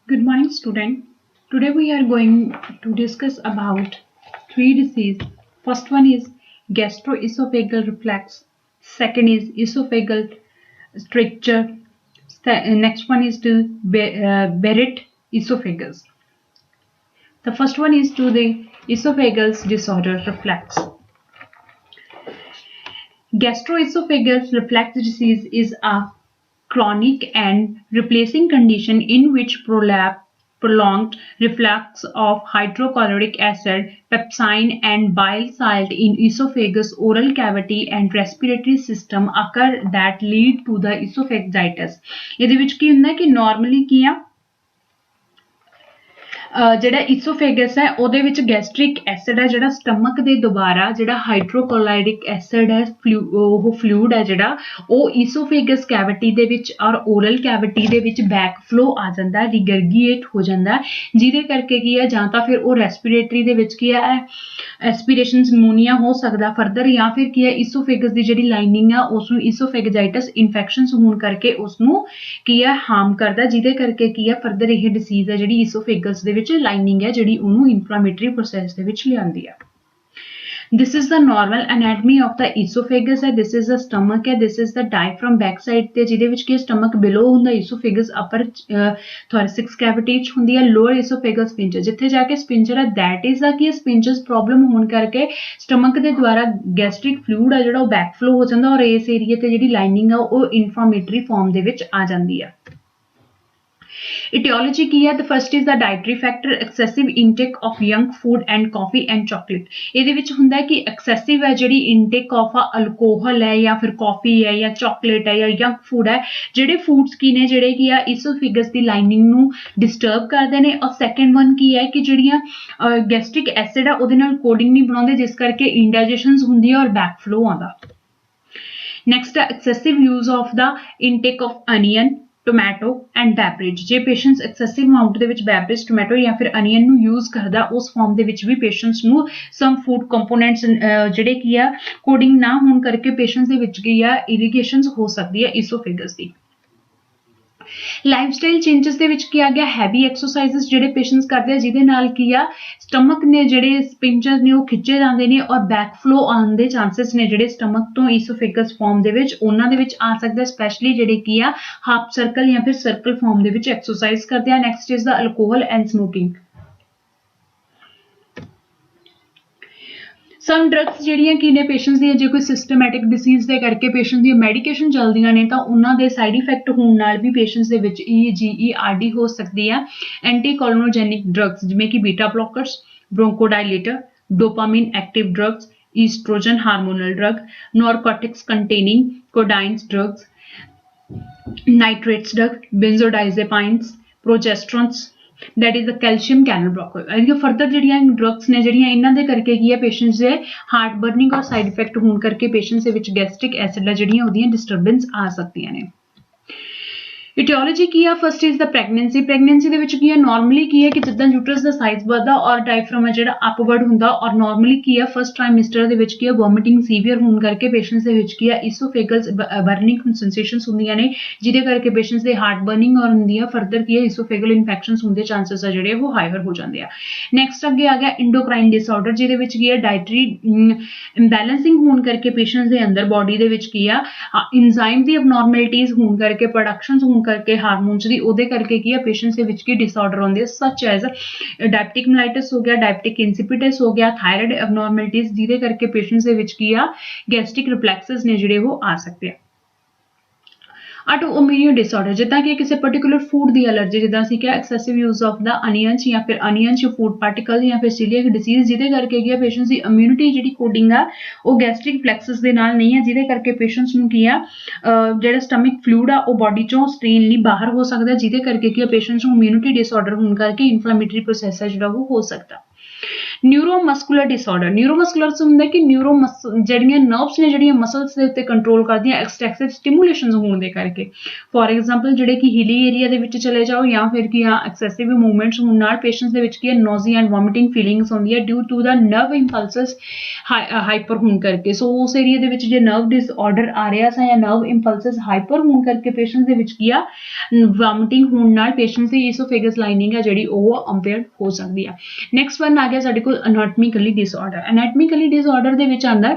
Good morning, student. Today we are going to discuss about three diseases. First one is gastroesophageal reflux. Second is esophageal stricture. Next one is to Barrett esophagus. The first one is to the esophageal disorder reflux. Gastroesophageal reflux disease is a chronic and replacing condition in which prolonged reflux of hydrochloric acid, pepsine and bile salt in esophagus, oral cavity and respiratory system occur that lead to the esophagitis. ਇਹਦੇ ਵਿੱਚ ਕੀ ਹੁੰਦਾ ਕਿ normally ਕੀ ਆ ਜਿਹੜਾ ਈਸੋਫੇਗਸ ਹੈ ਉਹਦੇ ਵਿੱਚ gastric acid ਹੈ ਜਿਹੜਾ ਸਟਮਕ ਦੇ ਦੁਬਾਰਾ ਜਿਹੜਾ ਹਾਈਡਰੋਕਲੋਰਾਈਡਿਕ ਐਸਿਡ ਹੈ ਉਹ ਫਲੂਇਡ ਹੈ ਜਿਹੜਾ ਉਹ ਈਸੋਫੇਗਸ ਕੈਵਿਟੀ ਦੇ ਵਿੱਚ ਔਰ ਓਰਲ ਕੈਵਿਟੀ ਦੇ ਵਿੱਚ ਬੈਕ ਫਲੋ ਆ ਜਾਂਦਾ ਰਿਗਰਗੀਏਟ ਹੋ ਜਾਂਦਾ ਜਿਹਦੇ ਕਰਕੇ ਕੀ ਹੈ ਜਾਂ ਤਾਂ ਫਿਰ ਉਹ ਰੈਸਪੀਰੇਟਰੀ ਦੇ ਵਿੱਚ ਕੀ ਹੈ ਐਸਪੀਰੇਸ਼ਨ ਨਮੂਨੀਆ ਹੋ ਸਕਦਾ ਫਰਦਰ ਜਾਂ ਫਿਰ ਕੀ ਹੈ ਈਸੋਫੇਗਸ ਦੀ ਜਿਹੜੀ ਲਾਈਨਿੰਗ ਆ ਉਸ ਨੂੰ ਈਸੋਫੇਗਜਾਈਟਸ ਇਨਫੈਕਸ਼ਨਸ ਹੋਣ ਕਰਕੇ ਉਸ ਨੂੰ ਕੀ ਹੈ ਹਾਰਮ ਕਰਦਾ ਜਿਹਦੇ ਕਰਕੇ ਕੀ ਹੈ ਫਰਦਰ ਇਹ ਡਿਸੀਜ਼ ਹੈ ਜਿਹੜੀ ਈਸੋਫੇਗਸ ਦੇ ਵਿੱਚ ਲਾਈਨਿੰਗ ਹੈ ਜਿਹੜੀ ਉਹਨੂੰ ਇਨਫਲੇਮੇਟਰੀ ਪ੍ਰੋਸੈਸ ਦੇ ਵਿੱਚ ਲਿਆਉਂਦੀ ਆ This is the normal anatomy of the esophagus है this is the stomach है this is the diaphragm back side ਤੇ ਜਿਹਦੇ ਵਿੱਚ ਕੀ stomach below ਹੁੰਦਾ esophagus upper thoracic cavity ਚ ਹੁੰਦੀ ਹੈ lower esophagus sphincter ਜਿੱਥੇ ਜਾ ਕੇ sphincter ਹੈ that is the Ki sphincters problem ਹੋਣ ਕਰਕੇ stomach ਦੇ ਦੁਆਰਾ gastric fluid ਹੈ ਜਿਹੜਾ ਉਹ back flow ਹੋ ਜਾਂਦਾ ਔਰ ਇਸ ਏਰੀਆ ਤੇ ਜਿਹੜੀ lining ਆ ਉਹ inflammatory form ਦੇ ਵਿੱਚ ਆ ਜਾਂਦੀ ਹੈ Etiology ਕੀ ਹੈ the first is the dietary factor excessive intake of junk food and coffee and chocolate ਇਹਦੇ ਵਿੱਚ ਹੁੰਦਾ ਕਿ excessive ਹੈ ਜਿਹੜੀ intake of alcohol ਹੈ ਜਾਂ ਫਿਰ coffee ਹੈ ਜਾਂ chocolate ਹੈ ਜਾਂ junk food ਹੈ ਜਿਹੜੇ foods ਕੀ ਨੇ ਜਿਹੜੇ ਕੀ ਆ esophagus ਦੀ lining ਨੂੰ disturb ਕਰਦੇ ਨੇ ਔਰ second one ਕੀ ਹੈ ਕਿ ਜਿਹੜੀਆਂ gastric acid ਆ ਉਹਦੇ ਨਾਲ coding ਨਹੀਂ ਬਣਾਉਂਦੇ ਜਿਸ ਕਰਕੇ indigestions ਹੁੰਦੀ ਹੈ ਔਰ back flow ਆਉਂਦਾ next excessive use of the intake of onion tomato and beverage ਜੇ ਪੇਸ਼ੈਂਟਸ ਐਕਸੈਸਿਵ ਅਮਾਉਂਟ ਦੇ ਵਿੱਚ ਬੈਵਰੇਜ ਟੋਮੈਟੋ ਜਾਂ ਫਿਰ ਅਨੀਅਨ ਨੂੰ ਯੂਜ਼ ਕਰਦਾ ਉਸ ਫਾਰਮ ਦੇ ਵਿੱਚ ਵੀ ਪੇਸ਼ੈਂਟਸ ਨੂੰ ਸਮ ਫੂਡ ਕੰਪੋਨੈਂਟਸ ਜਿਹੜੇ ਕੀ ਆ ਕੋਡਿੰਗ ਨਾ ਹੋਣ ਕਰਕੇ ਪੇਸ਼ੈਂਟਸ ਦੇ ਵਿੱਚ ਕੀ ਆ ਇਰੀਗੇਸ਼ਨਸ ਹੋ ਸਕਦੀ ਹੈ ਈਸੋਫੇਗਸ ਦੀ ਲਾਈਫਸਟਾਈਲ ਚੇਂਜਸ ਦੇ ਵਿੱਚ ਕੀ ਆ ਗਿਆ ਹੈਵੀ ਐਕਸਰਸਾਈਜ਼ਸ ਜਿਹੜੇ ਪੇਸ਼ੈਂਟਸ ਕਰਦੇ ਆ ਜਿਹਦੇ ਨਾਲ ਕੀ ਆ ਸਟਮਕ ਨੇ ਜਿਹੜੇ ਸਪਿੰਚਰਸ ਨੇ ਉਹ ਖਿੱਚੇ ਜਾਂਦੇ ਨੇ ਔਰ ਬੈਕ ਫਲੋ ਆਉਣ ਦੇ ਚਾਂਸਸ ਨੇ ਜਿਹੜੇ ਸਟਮਕ ਤੋਂ ਈਸੋਫੇਗਸ ਫਾਰਮ ਦੇ ਵਿੱਚ ਉਹਨਾਂ ਦੇ ਵਿੱਚ ਆ ਸਕਦਾ ਸਪੈਸ਼ਲੀ ਜਿਹੜੇ ਕੀ ਆ ਹਾਫ ਸਰਕਲ ਜਾਂ ਫਿਰ ਸਰਕਲ ਫਾਰਮ ਦੇ ਵਿੱਚ ਐਕਸਰਸਾਈਜ਼ ਕਰਦੇ ਆ next is the alcohol and smoking some drugs ਜਿਹੜੀਆਂ ਕੀ ਨੇ ਪੇਸ਼ੈਂਟਸ ਦੀਆਂ ਜੇ ਕੋਈ ਸਿਸਟਮੈਟਿਕ ਡਿਸੀਜ਼ ਦੇ ਕਰਕੇ ਪੇਸ਼ੈਂਟ ਦੀਆਂ ਮੈਡੀਕੇਸ਼ਨ ਚੱਲਦੀਆਂ ਨੇ ਤਾਂ ਉਹਨਾਂ ਦੇ ਸਾਈਡ ਇਫੈਕਟ ਹੋਣ ਨਾਲ ਵੀ ਪੇਸ਼ੈਂਟਸ ਦੇ ਵਿੱਚ EGERD ਹੋ ਸਕਦੀ ਆ ਐਂਟੀਕੋਲਿਨੋਜੈਨਿਕ ਡਰੱਗਸ ਜਿਵੇਂ ਕਿ beta blockers bronchodilator dopamine active drugs estrogen hormonal drug narcotics containing codeines drugs nitrates drug benzodiazepines progesterones that is the calcium channel blocker ਇਹ ਫਰਦਰ ਜਿਹੜੀਆਂ ਡਰੱਗਸ ਨੇ ਜਿਹੜੀਆਂ ਇਹਨਾਂ ਦੇ ਕਰਕੇ ਕੀ ਹੈ ਪੇਸ਼ੈਂਟਸ ਦੇ ਹਾਰਟ ਬਰਨਿੰਗ ਔਰ ਸਾਈਡ ਇਫੈਕਟ ਹੋਣ ਕਰਕੇ ਪੇਸ਼ੈਂਟਸ ਦੇ ਵਿੱਚ ਗੈਸਟ੍ਰਿਕ ਐਸਿਡ ਜਿਹੜੀਆਂ ਉਹਦੀਆਂ ਡਿਸਟਰਬੈਂਸ ਆ ਸਕਦੀਆਂ ਨੇ ਇਟੀਓਲੋਜੀ ਕੀ ਆ ਫਸਟ ਇਜ਼ ਦਾ ਪ੍ਰੈਗਨੈਂਸੀ ਦੇ ਵਿੱਚ ਕੀ ਹੈ ਨਾਰਮਲੀ ਕੀ ਹੈ ਕਿ ਜਿੱਦਾਂ ਯੂਟਰਸ ਦਾ ਸਾਈਜ਼ ਵੱਧਦਾ ਔਰ ਡਾਇਫਰਾਮ ਹੈ ਜਿਹੜਾ ਅਪਵਰਡ ਹੁੰਦਾ ਔਰ ਨਾਰਮਲੀ ਕੀ ਹੈ ਫਸਟ ਟ੍ਰਾਈਮੈਸਟਰ ਦੇ ਵਿੱਚ ਕੀ ਹੈ ਵੋਮਿਟਿੰਗ ਸੀਵੀਅਰ ਹੋਣ ਕਰਕੇ ਪੇਸ਼ੈਂਟਸ ਦੇ ਵਿੱਚ ਕੀ ਹੈ ਈਸੋਫੇਗਸ ਬਰਨਿੰਗ ਸੈਂਸੇਸ਼ਨਸ ਹੁੰਦੀਆਂ ਨੇ ਜਿਹਦੇ ਕਰਕੇ ਪੇਸ਼ੈਂਟਸ ਦੇ ਹਾਰਟ ਬਰਨਿੰਗ ਔਰ ਹੁੰਦੀ ਆ ਫਰਦਰ ਕੀ ਹੈ ਈਸੋਫੇਗਲ ਇਨਫੈਕਸ਼ਨਸ ਹੁੰਦੇ ਚਾਂਸਸ ਆ ਜਿਹੜੇ ਉਹ ਹਾਇਰ ਹੋ ਜਾਂਦੇ ਆ ਨੈਕਸਟ ਅੱਗੇ ਆ ਗਿਆ ਇੰਡੋਕਰਾਈਨ ਡਿਸਆਰਡਰ ਜਿਹਦੇ ਵਿੱਚ ਕੀ ਹੈ ਡਾਇਟਰੀ ਇੰਬੈਲੈਂਸਿੰਗ ਹੋਣ ਕਰਕੇ ਪੇਸ਼ੈਂਟਸ ਦੇ ਅੰਦਰ ਬੋਡੀ ਦੇ ਵਿੱਚ ਕੀ ਆ ਇੰਜ਼ਾਈਮ ਦੀ ਅਬਨੋਰਮੈਲਿਟੀਜ਼ ਹੋਣ ਕਰਕੇ ਪ੍ਰੋਡਕਸ਼ਨਸ ਹੋਣ ਕਰਕੇ ਹਾਰਮੋਨਸ ਦੀ ਉਹਦੇ ਕਰਕੇ ਕੀ ਹੈ ਪੇਸ਼ੈਂਟਸ ਦੇ ਵਿੱਚ ਕੀ ਡਿਸਆਰਡਰ ਆਉਂਦੇ ਸੱਚ ਐਜ਼ ਡਾਇਬਟਿਕ ਮਲਾਈਟਿਸ ਹੋ ਗਿਆ ਡਾਇਬਟਿਕ ਇਨਸਿਪਿਟਸ ਹੋ ਗਿਆ ਥਾਇਰਾਇਡ ਅਬਨੋਰਮੈਲਿਟੀਜ਼ ਜਿਹਦੇ ਕਰਕੇ ਪੇਸ਼ੈਂਟਸ ਦੇ ਵਿੱਚ ਕੀ ਆ ਗੈਸਟ੍ਰਿਕ ਰਿਫਲੈਕਸਸ ਨੇ ਜਿਹੜੇ ਉਹ ਆ ਸਕਦੇ ਆ ਆਟੋਇਮਿਊਨ ਡਿਸਆਰਡਰ ਜਿੱਦਾਂ ਕਿ ਕਿਸੇ ਪਾਰਟਿਕੂਲਰ ਫੂਡ ਦੀ ਐਲਰਜੀ ਜਿੱਦਾਂ ਅਸੀਂ ਕਿਹਾ excessive use of the onions ਜਾਂ ਫਿਰ ਅਨੀਅਨਸ ਜਾਂ ਫੂਡ ਪਾਰਟੀਕਲ ਜਾਂ ਫਿਰ ਸੀਲੀਅਕ ਡਿਸੀਜ਼ ਜਿਹਦੇ ਕਰਕੇ ਕੀ ਆ ਪੇਸ਼ੈਂਟਸ ਦੀ ਇਮਿਊਨਿਟੀ ਜਿਹੜੀ ਕੋਡਿੰਗ ਆ ਉਹ ਗੈਸਟ੍ਰਿਕ ਰਿਫਲੈਕਸਸ ਦੇ ਨਾਲ ਨਹੀਂ ਆ ਜਿਹਦੇ ਕਰਕੇ ਪੇਸ਼ੈਂਟਸ ਨੂੰ ਕੀ ਆ ਜਿਹੜਾ ਸਟਮਿਕ ਫਲੂਇਡ ਆ ਉਹ ਬਾਡੀ ਚੋਂ ਸਟ੍ਰੀਨਲੀ ਬਾਹਰ ਹੋ ਸਕਦਾ ਜਿਹਦੇ ਕਰਕੇ ਕੀ ਆ ਪੇਸ਼ੈਂਟਸ ਨੂੰ ਇਮਿਊਨਿਟੀ ਡਿਸਆਰਡਰ ਹੋਣ ਕਰਕੇ ਇਨਫਲੇਮੇਟਰੀ ਪ੍ਰੋਸੈਸ ਹੈ ਜਿਹੜਾ ਉਹ ਹੋ ਸਕਦਾ न्यूरोमस्कुलर डिसऑर्डर, न्यूरोमस्कुलर ਹੁੰਦਾ कि ਜਿਹੜੀਆਂ ਨਰਵਸ ਨੇ ਜਿਹੜੀਆਂ ਮਸਲਸ ਦੇ ਉੱਤੇ ਕੰਟਰੋਲ ਕਰਦੀਆਂ ਐਕਸਟ੍ਰੈਕਸਿਵ ਸਟਿਮੂਲੇਸ਼ਨਸ ਹੋਣ ਦੇ ਕਰਕੇ। ਫੋਰ ਐਗਜ਼ਾਮਪਲ ਜਿਹੜੇ ਕਿ ਹਿਲੀ ਏਰੀਆ ਦੇ ਵਿੱਚ ਚਲੇ ਜਾਓ ਜਾਂ ਫਿਰ ਕੀ ਆ ਐਕਸੈਸਿਵ ਮੂਵਮੈਂਟਸ ਹੋਣ ਨਾਲ ਪੇਸ਼ੈਂਟਸ ਦੇ ਵਿੱਚ ਕੀ ਹੈ ਨੋਜ਼ੀਆ ਐਂਡ ਵੋਮਿਟਿੰਗ ਫੀਲਿੰਗਸ ਹੁੰਦੀ ਹੈ due to the nerve impulses hyper ਹੋਣ ਕਰਕੇ। ਸੋ ਉਸ ਏਰੀਆ ਦੇ ਵਿੱਚ ਜੇ ਨਰਵ ਡਿਸਆਰਡਰ ਆ ਰਿਹਾ ਸੀ ਜਾਂ ਨਰਵ ਇੰਪਲਸਸ ਹਾਈਪਰ ਹੋਣ ਕਰਕੇ ਪੇਸ਼ੈਂਟਸ ਦੇ ਵਿੱਚ ਕੀ ਆ ਵੋਮਿਟਿੰਗ ਹੋਣ ਨਾਲ ਪੇਸ਼ੈਂਟਸ ਦੀ ਈਸੋਫੇਗਸ ਲਾਈਨਿੰਗ ਹੈ ਜਿਹੜੀ ਉਹ ਅੰਪੇਅਰਡ ਹੋ ਸਕਦੀ ਆ। ਨੈਕਸਟ ਵਨ ਆ ਗਿਆ ਸਾਡੇ ਕੋਲ ਅਨਾਟਮਿਕਲੀ ਡਿਸਆਰਡਰ। ਅਨਾਟਮਿਕਲੀ ਡਿਸਆਰਡਰ ਦੇ ਵਿੱਚ ਆਉਂਦਾ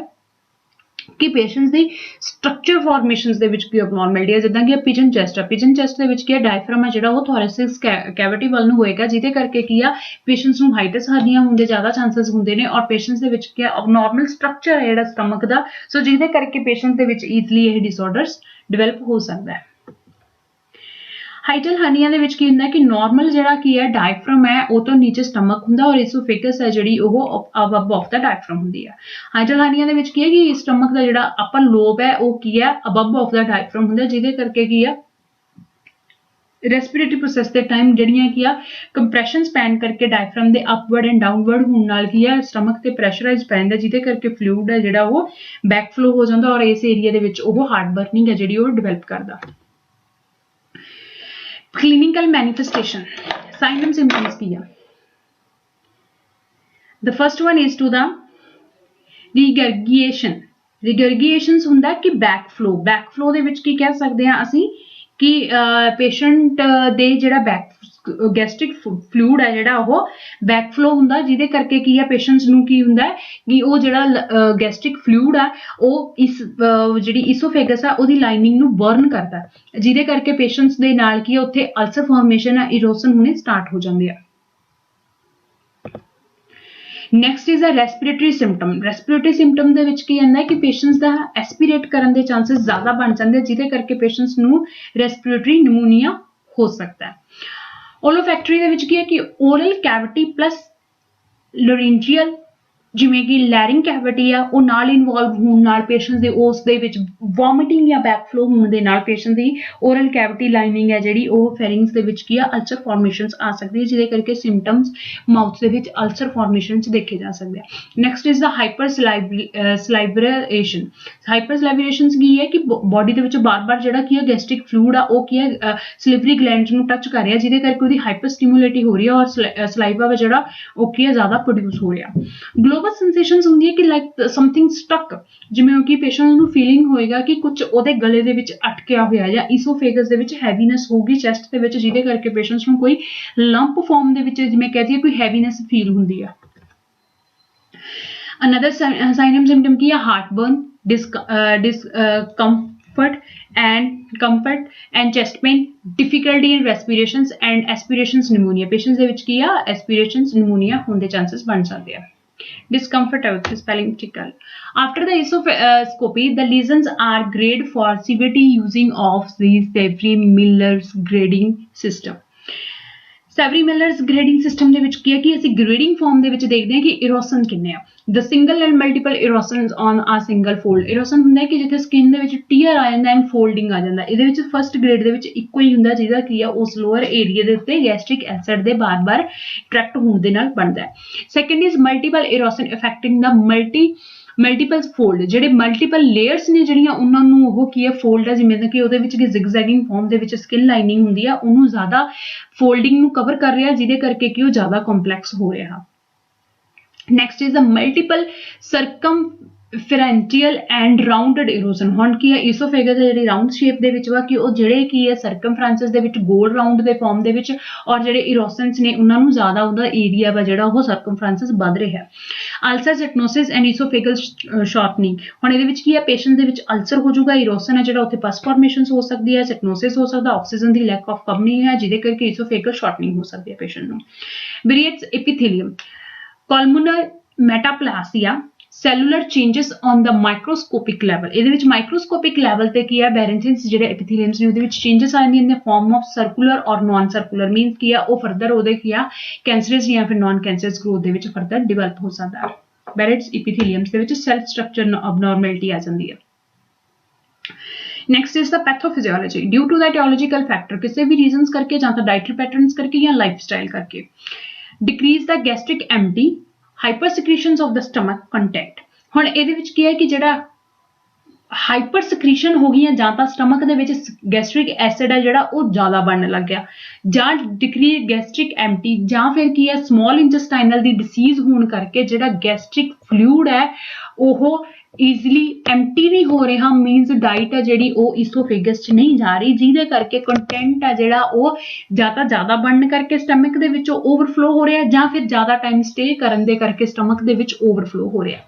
ਕਿ ਪੇਸ਼ੈਂਟਸ ਦੀ ਸਟਰਕਚਰ ਫਾਰਮੇਸ਼ਨਸ ਦੇ ਵਿੱਚ ਕੀ ਅਬਨੋਰਮੈਲਿਟੀ ਹੈ, ਜਿੱਦਾਂ ਕਿ ਪਿਜਨ ਚੈਸਟ ਆ। ਪਿਜਨ ਚੈਸਟ ਦੇ ਵਿੱਚ ਕੀ ਹੈ ਡਾਇਫਰਾਮ ਹੈ ਜਿਹੜਾ ਉਹ ਥੋਰੈਸਿਕ ਕੈਵਿਟੀ ਵੱਲ ਨੂੰ ਹੋਏਗਾ, ਜਿਹਦੇ ਕਰਕੇ ਕੀ ਆ ਪੇਸ਼ੈਂਟਸ ਨੂੰ ਹਾਈਟਸ ਹਰਨੀਆ ਹੋਣ ਦੇ ਜ਼ਿਆਦਾ ਚਾਂਸਸ ਹੁੰਦੇ ਨੇ ਔਰ ਪੇਸ਼ੈਂਟਸ ਦੇ ਵਿੱਚ ਕੀ ਹੈ ਅਬਨੋਰਮਲ ਸਟਰਕਚਰ ਹੈ ਜਿਹੜਾ ਸਟਮਕ ਦਾ, ਸੋ ਜਿਹਦੇ ਕਰਕੇ ਪੇਸ਼ੈਂਟ ਦੇ ਵਿੱਚ ਈਜ਼ਲੀ ਇਹ ਡਿਸਆਰਡਰਸ ਡਿਵੈਲਪ ਹੋ ਸਕਦਾ ਹੈ। ਹਾਈਟਲ ਹਰਨੀਆ ਦੇ ਵਿੱਚ ਕੀ ਹੁੰਦਾ ਕਿ ਨਾਰਮਲ ਜਿਹੜਾ ਕੀ ਹੈ ਡਾਇਫਰਾਮ ਹੈ ਉਹ ਤੋਂ ਨੀਚੇ ਸਟਮਕ ਹੁੰਦਾ ਔਰ ਈਸੋਫੇਗਸ ਹੈ ਜਿਹੜੀ ਉਹ ਅਬਵ ਆਫ ਦਾ ਡਾਇਫਰਾਮ ਹੁੰਦੀ ਹੈ। ਹਾਈਟਲ ਹਰਨੀਆ ਦੇ ਵਿੱਚ ਕੀ ਹੈ ਕਿ ਸਟਮਕ ਦਾ ਜਿਹੜਾ ਅਪਰ ਲੋਬ ਹੈ ਉਹ ਕੀ ਹੈ ਅਬਵ ਆਫ ਦਾ ਡਾਇਫਰਾਮ ਹੁੰਦਾ, ਜਿਹਦੇ ਕਰਕੇ ਕੀ ਆ ਰੈਸਪੀਰੇਟਰੀ ਪ੍ਰੋਸੈਸ ਦੇ ਟਾਈਮ ਜਿਹੜੀਆਂ ਕੀ ਆ ਕੰਪਰੈਸ਼ਨ ਸਪੈਨ ਕਰਕੇ ਡਾਇਫਰਾਮ ਦੇ ਅਪਵਰਡ ਐਂਡ ਡਾਊਨਵਰਡ ਹੋਣ ਨਾਲ ਕੀ ਆ ਸਟਮਕ ਤੇ ਪ੍ਰੈਸ਼ਰਾਈਜ਼ ਪੈ ਜਾਂਦਾ, ਜਿਹਦੇ ਕਰਕੇ ਫਲੂਇਡ ਹੈ ਜਿਹੜਾ ਉਹ ਬੈਕ ਫਲੋ ਹੋ ਜਾਂਦਾ ਔਰ ਇਸ ਏਰੀਆ ਦੇ ਵਿੱਚ ਉਹ ਹਾਰਟ ਬਰਨਿੰਗ ਹੈ ਜਿਹੜੀ ਉਹ ਡਿਵੈਲਪ ਕਰਦਾ। Clinical manifestation, signs and symptoms ਕੀ ਆ? The first one is to the regurgitation. Regurgitations ਹੁੰਦਾ ਕਿ back flow ਦੇ ਵਿੱਚ ਕੀ ਕਹਿ ਸਕਦੇ ਹਾਂ ਅਸੀਂ ਕਿ ਪੇਸ਼ੈਂਟ ਦੇ ਜਿਹੜਾ ਗੈਸਟ੍ਰਿਕ ਫਲੂਇਡ ਹੈ ਜਿਹੜਾ ਉਹ ਬੈਕ ਫਲੋ ਹੁੰਦਾ, ਜਿਹਦੇ ਕਰਕੇ ਕੀ ਆ ਪੇਸ਼ੈਂਟਸ ਨੂੰ ਕੀ ਹੁੰਦਾ ਕਿ ਉਹ ਜਿਹੜਾ ਗੈਸਟ੍ਰਿਕ ਫਲੂਇਡ ਆ ਉਹ ਇਸ ਜਿਹੜੀ ਈਸੋਫੇਗਸ ਆ ਉਹਦੀ ਲਾਈਨਿੰਗ ਨੂੰ ਬਰਨ ਕਰਦਾ, ਜਿਹਦੇ ਕਰਕੇ ਪੇਸ਼ੈਂਟਸ ਦੇ ਨਾਲ ਕੀ ਆ ਉੱਥੇ ਅਲਸਰ ਫਾਰਮੇਸ਼ਨ ਆ ਇਰੋਸ਼ਨ ਹੋਣੇ ਸਟਾਰਟ ਹੋ ਜਾਂਦੇ ਆ। Next is a respiratory symptom. Respiratory symptom ਦੇ ਵਿੱਚ ਕੀ ਆਉਂਦਾ ਕਿ ਪੇਸ਼ੈਂਟਸ ਦਾ ਐਸਪੀਰੇਟ ਕਰਨ ਦੇ ਚਾਂਸਸ ਜ਼ਿਆਦਾ ਬਣ ਜਾਂਦੇ, ਜਿਹਦੇ ਕਰਕੇ ਪੇਸ਼ੈਂਟਸ ਨੂੰ ਰੈਸਪੀਰੇਟਰੀ ਨਿਮੋਨੀਆ ਹੋ ਸਕਦਾ ਹੈ। ਓਲੋਫੈਕਟਰੀ ਦੇ ਵਿੱਚ ਕੀ ਹੈ ਕਿ ਓਰਲ ਕੈਵਿਟੀ ਪਲੱਸ ਲੋਰਿੰਜੀਅਲ ਜਿਵੇਂ ਕਿ ਲੈਰਿੰਗ ਕੈਵਿਟੀ ਆ ਉਹ ਨਾਲ ਇਨਵੋਲਵ ਹੋਣ ਨਾਲ ਪੇਸ਼ੈਂਟ ਦੇ ਉਸ ਦੇ ਵਿੱਚ ਵੋਮਿਟਿੰਗ ਜਾਂ ਬੈਕ ਫਲੋ ਹੋਣ ਦੇ ਨਾਲ ਪੇਸ਼ੈਂਟ ਦੀ ਓਰਲ ਕੈਵਿਟੀ ਲਾਈਨਿੰਗ ਹੈ ਜਿਹੜੀ ਉਹ ਫੈਰਿੰਗਸ ਦੇ ਵਿੱਚ ਕੀ ਆ ਅਲਸਰ ਫਾਰਮੇਸ਼ਨਸ ਆ ਸਕਦੀ ਹੈ, ਜਿਹਦੇ ਕਰਕੇ ਸਿੰਪਟਮਸ ਮਾਊਥ ਦੇ ਵਿੱਚ ਅਲਸਰ ਫਾਰਮੇਸ਼ਨ ਦੇਖੇ ਜਾ ਸਕਦੇ ਆ। Next is the hyper salivation. Hyper salivations ਕੀ ਹੈ ਕਿ ਬੋਡੀ ਦੇ ਵਿੱਚ ਬਾਰ-ਬਾਰ ਜਿਹੜਾ ਕੀ ਹੈ ਗੈਸਟ੍ਰਿਕ ਫਲੂਇਡ ਆ ਉਹ ਕੀ ਹੈ ਸਲਿਵਰੀ ਗਲੈਂਡ ਨੂੰ ਟੱਚ ਕਰ ਰਿਹਾ, ਜਿਹਦੇ ਕਰਕੇ ਉਹਦੀ ਹਾਈਪਰ ਸਟਿਮੂਲੇਟੀ ਹੋ ਰਹੀ ਹੈ ਔਰ ਸਲਾਈਵਾ ਜਿਹੜਾ ਉਹ ਕੀ ਹੈ ਜ਼ਿਆਦਾ ਪ੍ਰੋਡਿਊਸ ਹੋ ਰਿਹਾ। ਗਲੋਬਲ ਸੈਂਸੇਸ਼ਨਸ ਹੁੰਦੀ ਹੈ ਕਿ ਲਾਈਕ ਸਮਥਿੰਗ ਸਟਕ, ਜਿਵੇਂ ਕਿ ਪੇਸ਼ੈਂਟ ਨੂੰ ਫੀਲਿੰਗ ਹੋਏਗਾ ਕਿ ਕੁਝ ਉਹਦੇ ਗਲੇ ਦੇ ਵਿੱਚ ਅਟਕਿਆ ਹੋਇਆ ਜਾਂ ਈਸੋਫੇਗਸ ਦੇ ਵਿੱਚ ਹੈਵੀਨੈਸ ਹੋਊਗੀ ਚੈਸਟ ਦੇ ਵਿੱਚ, ਜਿਹਦੇ ਕਰਕੇ ਪੇਸ਼ੈਂਟਸ ਨੂੰ ਕੋਈ ਲੰਪ ਫਾਰਮ ਦੇ ਵਿੱਚ ਜਿਵੇਂ ਕਹਿ ਦਈਏ ਕੋਈ ਹੈਵੀਨੈਸ ਫੀਲ ਹੁੰਦੀ ਆ। ਅਨਦਰ ਸਾਈਨ ਐਂਡ ਸਿੰਪਟਮ ਕੀ ਆ ਹਾਰਟਬਰਨ, comfort and chest pain, difficulty in respirations and aspirations pneumonia। Patients ਦੇ ਵਿੱਚ ਕੀ ਆ aspirations pneumonia ਹੋਣ ਦੇ ਚਾਂਸਸ ਬਣ ਸਕਦੇ ਆ। Discomfort है उसकी spelling ठीक कर। After the esophagescopy, the lesions are graded for severity using of the Savery-Miller's grading system। Savery Miller's grading system ਦੇ ਵਿੱਚ ਕੀ ਹੈ ਕਿ ਅਸੀਂ ਗ੍ਰੇਡਿੰਗ ਫਾਰਮ ਦੇ ਵਿੱਚ ਦੇਖਦੇ ਹਾਂ ਕਿ ਇਰੋਸ਼ਨ ਕਿੰਨੇ ਆ। ਦ ਸਿੰਗਲ ਐਂਡ ਮਲਟੀਪਲ ਇਰੋਸ਼ਨਸ ਔਨ ਆ ਸਿੰਗਲ ਫੋਲਡ। ਇਰੋਸ਼ਨ ਹੁੰਦਾ ਹੈ ਕਿ ਜਿੱਥੇ ਸਕਿਨ ਦੇ ਵਿੱਚ ਟੀਅਰ ਆ ਜਾਂਦਾ ਐਂਡ ਫੋਲਡਿੰਗ ਆ ਜਾਂਦਾ। ਇਹਦੇ ਵਿੱਚ ਫਸਟ ਗ੍ਰੇਡ ਦੇ ਵਿੱਚ ਇੱਕੋ ਹੀ ਹੁੰਦਾ, ਜਿਹਦਾ ਕੀ ਆ ਉਸ ਲੋਅਰ ਏਰੀਆ ਦੇ ਉੱਤੇ ਗੈਸਟ੍ਰਿਕ ਐਸਿਡ ਦੇ ਬਾਰ-ਬਾਰ ਟਰੈਕਟ ਹੋਣ ਦੇ ਨਾਲ ਬਣਦਾ ਹੈ। Second is multiple erosion affecting the multiple fold. ਜਿਹੜੇ ਮਲਟੀਪਲ ਲੇਅਰਸ ਨੇ ਜਿਹੜੀਆਂ ਉਹਨਾਂ ਨੂੰ ਉਹ ਕੀ ਹੈ ਫੋਲਡ ਹੈ, ਜਿਵੇਂ ਕਿ ਉਹਦੇ ਵਿੱਚ ਜ਼ਿਗਜ਼ੈਗਿੰਗ ਫਾਰਮ ਦੇ ਵਿੱਚ ਸਕਿਨ ਲਾਈਨਿੰਗ ਹੁੰਦੀ ਆ ਉਹਨੂੰ ਜ਼ਿਆਦਾ ਫੋਲਡਿੰਗ ਨੂੰ ਕਵਰ ਕਰ ਰਿਹਾ, ਜਿਹਦੇ ਕਰਕੇ ਕਿ ਉਹ ਜ਼ਿਆਦਾ ਕੰਪਲੈਕਸ ਹੋ ਰਿਹਾ। Next is the multiple circumferential and rounded erosion. ਹੁਣ ਕੀ ਹੈ ਈਸੋਫੇਗਸ ਜਿਹੜੀ ਰਾਊਂਡ ਸ਼ੇਪ ਦੇ ਵਿੱਚ ਵਾ ਕਿ ਉਹ ਜਿਹੜੇ ਕੀ ਹੈ ਸਰਕਮਫਰੈਂਸਸ ਦੇ ਵਿੱਚ ਗੋਲ ਰਾਊਂਡ ਦੇ ਫਾਰਮ ਦੇ ਵਿੱਚ ਔਰ ਜਿਹੜੇ ਇਰੋਸ਼ਨਸ ਨੇ ਉਹਨਾਂ ਨੂੰ ਜ਼ਿਆਦਾ ਉਹਦਾ ਏਰੀਆ ਵਾ ਜਿਹੜਾ ਉਹ ਸਰਕਮਫਰੈਂਸਸ ਵੱਧ ਰਿਹਾ। Ulcer stenosis and esophageal shortening. ਹੁਣ ਇਹਦੇ ਵਿੱਚ ਕੀ ਹੈ ਪੇਸ਼ੈਂਟ ਦੇ ਵਿੱਚ ਅਲਸਰ ਹੋ ਜਾਊਗਾ, ਇਰੋਸ਼ਨ ਹੈ ਜਿਹੜਾ ਉੱਥੇ ਪਸ ਫਾਰਮੇਸ਼ਨਸ ਹੋ ਸਕਦੀ ਹੈ, ਸਿਟਨੋਸਿਸ ਹੋ ਸਕਦਾ, ਆਕਸੀਜਨ ਦੀ ਲੈਕ ਆਫ ਕਮੀ ਹੈ ਜਿਹਦੇ ਕਰਕੇ ਈਸੋਫੇਗਲ ਸ਼ਾਰਟਨਿੰਗ ਹੋ ਸਕਦੀ ਹੈ ਪੇਸ਼ੈਂਟ ਨੂੰ। Barrett's epithelium, columnar metaplasia, cellular changes on the microscopic level. ਇਹਦੇ ਵਿੱਚ ਮਾਈਕਰੋਸਕੋਪਿਕ ਲੈਵਲ ਤੇ ਕੀ ਹੈ ਬੈਰੈਂਥਿਨਸ ਜਿਹੜੇ ਐਪੀਥੀਲੀਅਮਸ ਨੇ ਉਹਦੇ ਵਿੱਚ ਚੇਂਜਸ ਆ ਜਾਂਦੀਆਂ ਨੇ ਫਾਰਮ ਆਫ ਸਰਕੂਲਰ ਔਰ ਨਾਨ ਸਰਕੂਲਰ। ਮੀਨਸ ਕੀ ਆ ਉਹ ਫਰਦਰ ਉਹਦੇ ਕੀ ਆ ਕੈਂਸਰਸ ਜਾਂ ਫਿਰ ਨਾਨ ਕੈਂਸਰਸ ਗਰੋਥ ਦੇ ਵਿੱਚ ਫਰਦਰ ਡਿਵੈਲਪ ਹੋ ਸਕਦਾ ਹੈ। ਬੈਰੇਟਸ ਐਪੀਥੀਲੀਅਮਸ ਦੇ ਵਿੱਚ ਸੈਲਫ ਸਟਰਕਚਰ ਅਬਨੋਰਮੈਲਿਟੀ ਆ ਜਾਂਦੀ ਹੈ। Next is the pathophysiology. Due to the etiological factor, ਕਿਸੇ ਵੀ ਰੀਜ਼ਨਸ ਕਰਕੇ ਜਾਂ ਤਾਂ ਡਾਈਟਰੀ ਪੈਟਰਨਸ ਕਰਕੇ ਜਾਂ ਲਾਈਫ ਸਟਾਈਲ ਕਰਕੇ। Decrease the gastric empty, hyper secretions of the stomach content. ਹੁਣ ਇਹਦੇ ਵਿੱਚ ਕੀ ਹੈ ਕਿ ਜਿਹੜਾ ਹਾਈਪਰ ਸਿਕ੍ਰੀਸ਼ਨ ਹੋ ਗਈਆਂ ਜਾਂ ਤਾਂ ਸਟਮਕ ਦੇ ਵਿੱਚ ਗੈਸਟ੍ਰਿਕ ਐਸਿਡ ਹੈ ਜਿਹੜਾ ਉਹ ਜ਼ਿਆਦਾ ਬਣਨ ਲੱਗ ਗਿਆ, ਜਾਂ ਡਿਕਰੀਜ਼ ਗੈਸਟ੍ਰਿਕ ਐਮਟੀ, ਜਾਂ ਫਿਰ ਕੀ ਹੈ ਸਮॉल ਇੰਟੈਸਟਾਈਨਲ ਦੀ ਡਿਸੀਜ਼ ਹੋਣ ਕਰਕੇ ਜਿਹੜਾ ਗੈਸਟ੍ਰਿਕ ਫਲੂਇਡ ਹੈ ਉਹ ਈਜ਼ੀਲੀ ਐਮਟੀ ਨਹੀਂ ਹੋ ਰਿਹਾ, ਮੀਨਸ ਡਾਈਟ ਹੈ ਜਿਹੜੀ ਉਹ ਈਸੋਫੇਗਸ 'ਚ ਨਹੀਂ ਜਾ ਰਹੀ, ਜਿਹਦੇ ਕਰਕੇ ਕੰਟੈਂਟ ਹੈ ਜਿਹੜਾ ਉਹ ਜਾਂ ਤਾਂ ਜ਼ਿਆਦਾ ਬਣਨ ਕਰਕੇ ਸਟਮਕ ਦੇ ਵਿੱਚੋਂ ਓਵਰਫਲੋ ਹੋ ਰਿਹਾ, ਜਾਂ ਫਿਰ ਜ਼ਿਆਦਾ ਟਾਈਮ ਸਟੇ ਕਰਨ ਦੇ ਕਰਕੇ ਸਟਮਕ ਦੇ ਵਿੱਚ ਓਵਰਫਲੋ ਹੋ ਰਿਹਾ।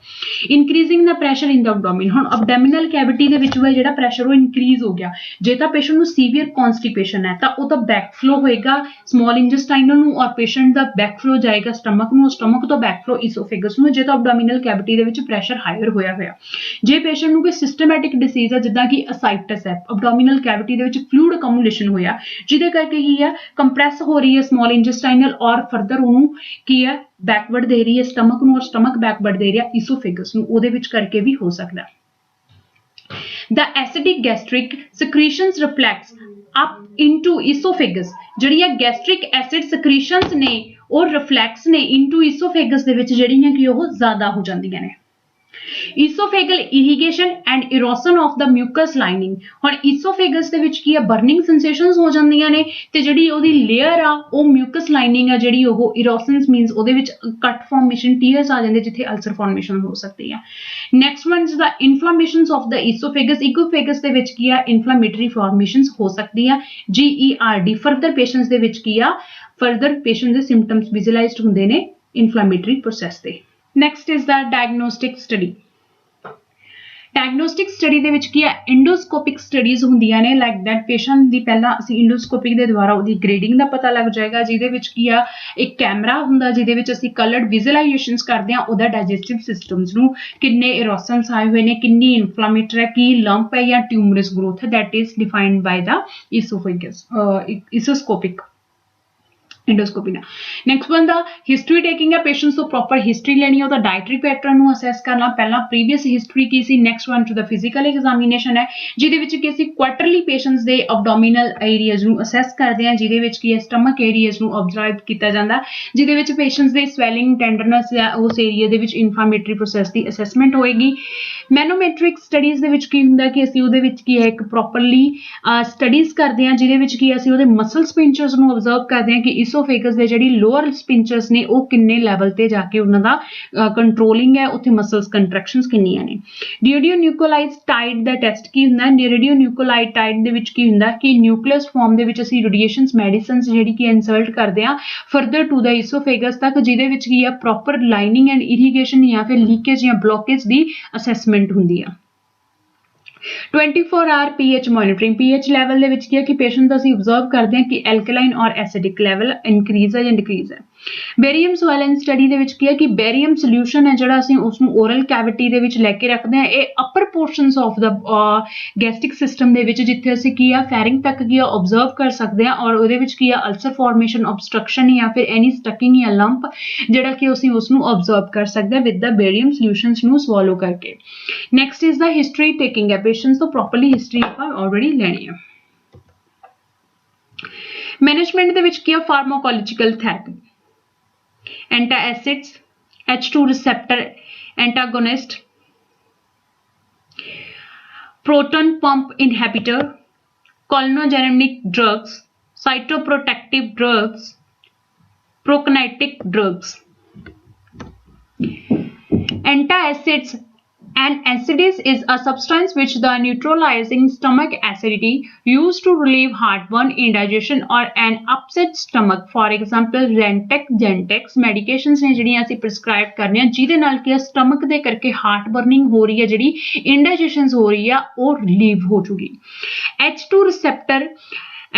ਇਨਕਰੀਜ਼ਿੰਗ ਦਾ ਪ੍ਰੈਸ਼ਰ ਇਨ ਦ ਐਬਡੋਮਨ, ਹੁਣ ਐਬਡੋਮੀਨਲ ਕੈਵਿਟੀ ਦੇ ਵਿੱਚ ਜਿਹੜਾ ਪ੍ਰੈਸ਼ਰ ਉਹ ਇਨਕਰੀਜ਼ ਹੋ ਗਿਆ। ਜੇ ਤਾਂ ਪੇਸ਼ੈਂਟ ਨੂੰ ਸੀਵੀਅਰ ਕੌਨਸਟੀਪੇਸ਼ਨ ਹੈ ਤਾਂ ਉਹ ਤਾਂ ਬੈਕਫਲੋ ਹੋਏਗਾ ਸਮॉल ਇੰਟੈਸਟਾਈਨਲ ਨੂੰ, ਔਰ ਪੇਸ਼ੈਂਟ ਦਾ ਬੈਕਫਲੋ ਜਾਏਗਾ ਸਟਮਕ ਨੂੰ, ਸਟਮਕ ਤੋਂ ਬੈਕਫਲੋ ਈਸੋਫੇਗਸ ਨੂੰ, ਜੇ ਤਾਂ ਐਬਡੋਮੀਨਲ ਕੈਵਿਟੀ ਦੇ ਵਿੱਚ ਪ੍ਰੈਸ਼ਰ ਹਾਇਰ ਹੋਇਆ ਹੋਇਆ। ਜੇ ਪੇਸ਼ੈਂਟ ਨੂੰ ਕੋਈ ਸਿਸਟਮੈਟਿਕ ਡਿਸੀਜ਼ ਹੈ ਜਿੱਦਾਂ ਕਿ ਅਸਾਈਟਸ ਹੈ, ਐਬਡੋਮੀਨਲ ਕੈਵਿਟੀ ਦੇ ਵਿੱਚ ਫਲੂਇਡ ਅਕਮੂਲੇਸ਼ਨ ਹੋਇਆ, ਜਿਹਦੇ ਕਰਕੇ ਕੀ ਹੈ ਕੰਪਰੈਸ ਹੋ ਰਹੀ ਹੈ ਸਮॉल ਇੰਟੈਸਟਾਈਨਲ, ਔਰ ਫਰਦਰ ਉਹਨੂੰ ਕੀ ਹੈ ਬੈਕਵਰਡ ਦੇ ਰਹੀ ਹੈ ਸਟਮਕ ਨੂੰ, ਔਰ ਸਟਮਕ ਬੈਕਵਰਡ ਦੇ ਰਿਹਾ ਈਸੋਫੇਗਸ ਨੂੰ, ਉਹਦੇ ਵਿੱਚ ਕਰਕੇ ਵੀ ਹੋ ਸਕਦਾ। The acidic gastric secretions reflex up into esophagus, ਜਿਹੜੀਆਂ gastric acid secretions ਨੇ ਉਹ reflex ਨੇ into esophagus ਦੇ ਵਿੱਚ ਜਿਹੜੀਆਂ ਕਿ ਉਹ ਜ਼ਿਆਦਾ ਹੋ ਜਾਂਦੀਆਂ ਨੇ। Esophageal irrigation and erosion of the mucus lining, ਹੁਣ ਈਸੋਫੇਗਸ ਦੇ ਵਿੱਚ ਕੀ ਹੈ ਬਰਨਿੰਗ ਸੈਂਸੇਸ਼ਨਸ ਹੋ ਜਾਂਦੀਆਂ ਨੇ, ਤੇ ਜਿਹੜੀ ਉਹਦੀ ਲੇਅਰ ਆ ਉਹ ਮਿਊਕਸ ਲਾਈਨਿੰਗ ਆ ਜਿਹੜੀ ਉਹ ਇਰੋਸ਼ਨਸ ਮੀਨਸ ਉਹਦੇ ਵਿੱਚ ਕੱਟ ਫਾਰਮੇਸ਼ਨ ਟੀਅਰਸ ਆ ਜਾਂਦੇ ਜਿੱਥੇ ਅਲਸਰ ਫਾਰਮੇਸ਼ਨ ਹੋ ਸਕਦੀ ਆ। Next one is the inflammations of the esophagus, esophagus ਦੇ ਵਿੱਚ ਕੀ ਆ ਇਨਫਲਾਮੇਟਰੀ ਫਾਰਮੇਸ਼ਨਸ ਹੋ ਸਕਦੀ ਆ, GERD। ਫਰਦਰ ਪੇਸ਼ੈਂਟਸ ਦੇ ਵਿੱਚ ਕੀ ਆ ਫਰਦਰ ਪੇਸ਼ੈਂਟ ਦੇ ਸਿੰਪਟਮਸ ਵਿਜ਼ੂਅਲਾਈਜ਼ਡ ਹੁੰਦੇ ਨੇ ਇਨਫਲਾਮੇਟਰੀ ਪ੍ਰੋਸੈਸ ਦੇ। Next is the diagnostic study. Diagnostic study ਦੇ ਵਿੱਚ ਕੀ ਹੈ ਇੰਡੋਸਕੋਪਿਕ ਸਟੱਡੀਜ਼ ਹੁੰਦੀਆਂ ਨੇ, ਲਾਈਕ ਦੈਟ ਪੇਸ਼ੈਂਟ ਦੀ ਪਹਿਲਾਂ ਅਸੀਂ ਇੰਡੋਸਕੋਪਿਕ ਦੇ ਦੁਆਰਾ ਉਹਦੀ ਗ੍ਰੇਡਿੰਗ ਦਾ ਪਤਾ ਲੱਗ ਜਾਏਗਾ, ਜਿਹਦੇ ਵਿੱਚ ਕੀ ਆ ਇੱਕ ਕੈਮਰਾ ਹੁੰਦਾ ਜਿਹਦੇ ਵਿੱਚ ਅਸੀਂ ਕਲਰਡ ਵਿਜ਼ੂਅਲਾਈਜੇਸ਼ਨਸ ਕਰਦੇ ਹਾਂ ਉਹਦਾ ਡਾਈਜੈਸਟਿਵ ਸਿਸਟਮਸ ਨੂੰ, ਕਿੰਨੇ ਇਰੋਸ਼ਨਸ ਆਏ ਹੋਏ ਨੇ, ਕਿੰਨੀ ਇਨਫਲਾਮੇਟਰੀ ਹੈ, ਕੀ ਲੰਪ ਹੈ ਜਾਂ ਟਿਊਮਰਸ ਗਰੋਥ ਹੈ, that is defined by the esophagus endoscopic endoscopy. Next one the history taking है, पेशेंट्स तो प्रॉपर हिस्टरी लेनी है, डाइटरी पैटर्न ਨੂੰ ਅਸੈਸ ਕਰਨਾ, ਪਹਿਲਾਂ ਪ੍ਰੀਵੀਅਸ ਹਿਸਟਰੀ ਕੀ ਸੀ। Next one to the physical examination ਹੈ ਜਿਹਦੇ ਵਿੱਚ ਕਿ ਅਸੀਂ ਕੁਆਟਰਲੀ ਪੇਸ਼ੈਂਟਸ ਦੇ ਐਬਡੋਮੀਨਲ ਏਰੀਆਜ਼ ਨੂੰ ਅਸੈਸ ਕਰਦੇ ਹਾਂ, ਜਿਹਦੇ ਵਿੱਚ ਕੀ ਹੈ ਸਟਮਕ ਏਰੀਆਜ਼ ਨੂੰ ਆਬਜ਼ਰਵ ਕੀਤਾ ਜਾਂਦਾ, ਜਿਹਦੇ ਵਿੱਚ ਪੇਸ਼ੈਂਟਸ ਦੇ ਸਵੈਲਿੰਗ ਟੈਂਡਰਨੈਸ ਜਾਂ ਉਸ ਏਰੀਆ ਦੇ ਵਿੱਚ ਇਨਫਲਾਮੇਟਰੀ ਪ੍ਰੋਸੈਸ ਦੀ ਅਸੈਸਮੈਂਟ ਹੋਏਗੀ। ਮੈਨੋਮੈਟ੍ਰਿਕ ਸਟੱਡੀਜ਼ ਦੇ ਵਿੱਚ ਕੀ ਹੁੰਦਾ ਕਿ ਅਸੀਂ ਉਹਦੇ ਵਿੱਚ ਕੀ ਹੈ ਇੱਕ ਪ੍ਰੋਪਰਲੀ ਸਟੱਡੀਜ਼ ਕਰਦੇ ਹਾਂ ਜਿਹਦੇ ਵਿੱਚ ਕੀ ਅਸੀਂ ਉਹਦੇ ਮਸਲ ਸਪਿੰਚਰਸ ਨੂੰ ਆਬਜ਼ਰਵ ਕਰਦੇ ਹਾਂ ਕਿ ਈਸੋਫੇਗਸ ਦੇ ਜਿਹੜੀ ਲੋਅਰ ਸਪਿੰਚਰਸ ਨੇ ਉਹ ਕਿੰਨੇ ਲੈਵਲ ਤੇ ਜਾ ਕੇ ਉਹਨਾਂ ਦਾ ਕੰਟਰੋਲਿੰਗ ਹੈ, ਉੱਥੇ ਮਸਲਸ ਕੰਟਰੈਕਸ਼ਨਸ ਕਿੰਨੀਆਂ ਨੇ। ਰੇਡੀਓਨਿਊਕਲਾਈਡ ਟਾਈਡ ਦਾ ਟੈਸਟ ਕੀ ਹੁੰਦਾ, ਰੇਡੀਓਨਿਊਕਲਾਈਡ ਟਾਈਡ ਦੇ ਵਿੱਚ ਕੀ ਹੁੰਦਾ ਕਿ ਨਿਊਕਲੀਅਸ ਫਾਰਮ ਦੇ ਵਿੱਚ ਅਸੀਂ ਰੇਡੀਏਸ਼ਨਸ ਮੈਡੀਸਿਨਸ ਜਿਹੜੀ ਕਿ ਇਨਸਰਟ ਕਰਦੇ ਹਾਂ ਫਰਦਰ ਟੂ ਦਾ ਈਸੋਫੇਗਸ ਤੱਕ, ਜਿਹਦੇ ਵਿੱਚ ਕੀ ਆ ਪ੍ਰੋਪਰ ਲਾਈਨਿੰਗ ਐਂਡ ਇਰੀਗੇਸ਼ਨ ਜਾਂ ਫਿਰ ਲੀਕੇਜ ਜਾਂ ਬਲੋਕੇਜ ਦੀ ਅਸੈਸਮੈਂਟ ਹੁੰਦੀ ਆ। 24 hour pH monitoring, pH level ਦੇ ਵਿੱਚ ਕੀ ਹੈ ਕਿ ਪੇਸ਼ੈਂਟ ਦਾ ਅਸੀਂ ਆਬਜ਼ਰਵ ਕਰਦੇ ਹਾਂ ਕਿ ਐਲਕਲਾਈਨ ਔਰ ਐਸਿਡਿਕ ਲੈਵਲ ਇਨਕਰੀਜ਼ ਹੈ ਜਾਂ ਡਿਕਰੀਜ਼ ਹੈ। ਬੈਰੀਅਮ ਸੋਇਲੈਂਸ ਸਟੱਡੀ ਦੇ ਵਿੱਚ ਕੀ ਹੈ ਕਿ ਬੈਰੀਅਮ ਸੋਲਿਊਸ਼ਨ ਹੈ ਜਿਹੜਾ ਅਸੀਂ ਉਸ ਨੂੰ ਓਰਲ ਕੈਵਿਟੀ ਦੇ ਵਿੱਚ ਲੈ ਕੇ ਰੱਖਦੇ ਹਾਂ, ਇਹ ਅਪਰ portions of the gastric system ਦੇ ਵਿੱਚ ਜਿੱਥੇ ਅਸੀਂ ਕੀ ਆ ਫੈਰਿੰਗ ਤੱਕ ਕੀ ਆ ਆਬਜ਼ਰਵ ਕਰ ਸਕਦੇ ਹਾਂ, ਔਰ ਉਹਦੇ ਵਿੱਚ ਕੀ ਆ ਅਲਸਰ ਫਾਰਮੇਸ਼ਨ, ਆਬਸਟਰਕਸ਼ਨ ਜਾਂ ਫਿਰ ਐਨੀ ਸਟਕਿੰਗ ਜਾਂ ਲੰਪ ਜਿਹੜਾ ਕਿ ਅਸੀਂ ਉਸ ਨੂੰ ਆਬਜ਼ਰਵ ਕਰ ਸਕਦੇ ਹਾਂ ਵਿਦ ਦਾ ਬੈਰੀਅਮ ਸੋਲਿਊਸ਼ਨਸ ਨੂੰ ਸਵਾਲੋ ਕਰਕੇ। Next is the history taking ਹੈ, ਪੇਸ਼ੈਂਟਸ ਤੋਂ ਪ੍ਰੋਪਰਲੀ ਹਿਸਟਰੀ ਆਪਾਂ ਆਲਰੇਡੀ ਲੈਣੀ ਹੈ। ਮੈਨੇਜਮੈਂਟ ਦੇ ਵਿੱਚ ਕੀ ਆ ਫਾਰਮਾਕੋਲੋਜੀਕਲ therapy, antacids, H2 receptor antagonist, proton pump inhibitor, cholinergic drugs, cytoprotective drugs, prokinetic drugs. Antacids, an acid is a substance which the neutralizing stomach acidity used to relieve heartburn, indigestion or an upset stomach. For example, Rantac, Gentex medications ਨੇ ਜਿਹੜੀਆਂ ਅਸੀਂ prescribe ਕਰਨੇ ਆ ਜਿਹਦੇ ਨਾਲ ਕਿ stomach ਦੇ ਕਰਕੇ heart burning ਹੋ ਰਹੀ ਹੈ, ਜਿਹੜੀ indigestions ਹੋ ਰਹੀ ਆ ਉਹ relieve ਹੋ ਜੂਗੀ। H2 receptor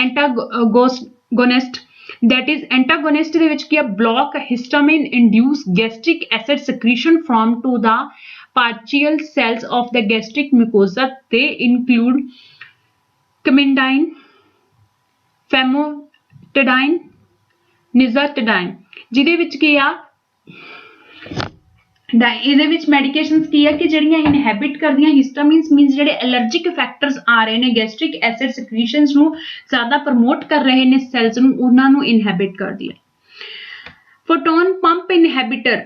antagonist, that is antagonist ਦੇ ਵਿੱਚ ਕੀ ਆ block histamine induce gastric acid secretion from to the partial cells of the gastric mucosa. They include cimindine, famotidine, nizatidine, ਜਿਹਦੇ ਵਿੱਚ ਕੀ ਆ ਇਹਦੇ ਵਿੱਚ ਮੈਡੀਕੇਸ਼ਨਸ ਕੀ ਆ ਕਿ ਜਿਹੜੀਆਂ ਇਨਹੈਬਿਟ ਕਰਦੀਆਂ ਹਿਸਟਾਮਿਨਸ ਮੀਨਸ ਜਿਹੜੇ ਐਲਰਜਿਕ ਫੈਕਟਰਸ ਆ ਰਹੇ ਨੇ ਗੈਸਟ੍ਰਿਕ ਐਸਿਡ ਸਿਕ੍ਰੀਸ਼ਨਸ ਨੂੰ ਜ਼ਿਆਦਾ ਪ੍ਰਮੋਟ ਕਰ ਰਹੇ ਨੇ ਸੈਲਸ ਨੂੰ, ਉਹਨਾਂ ਨੂੰ ਇਨਹੈਬਿਟ ਕਰਦੀ ਹੈ। Proton pump inhibitor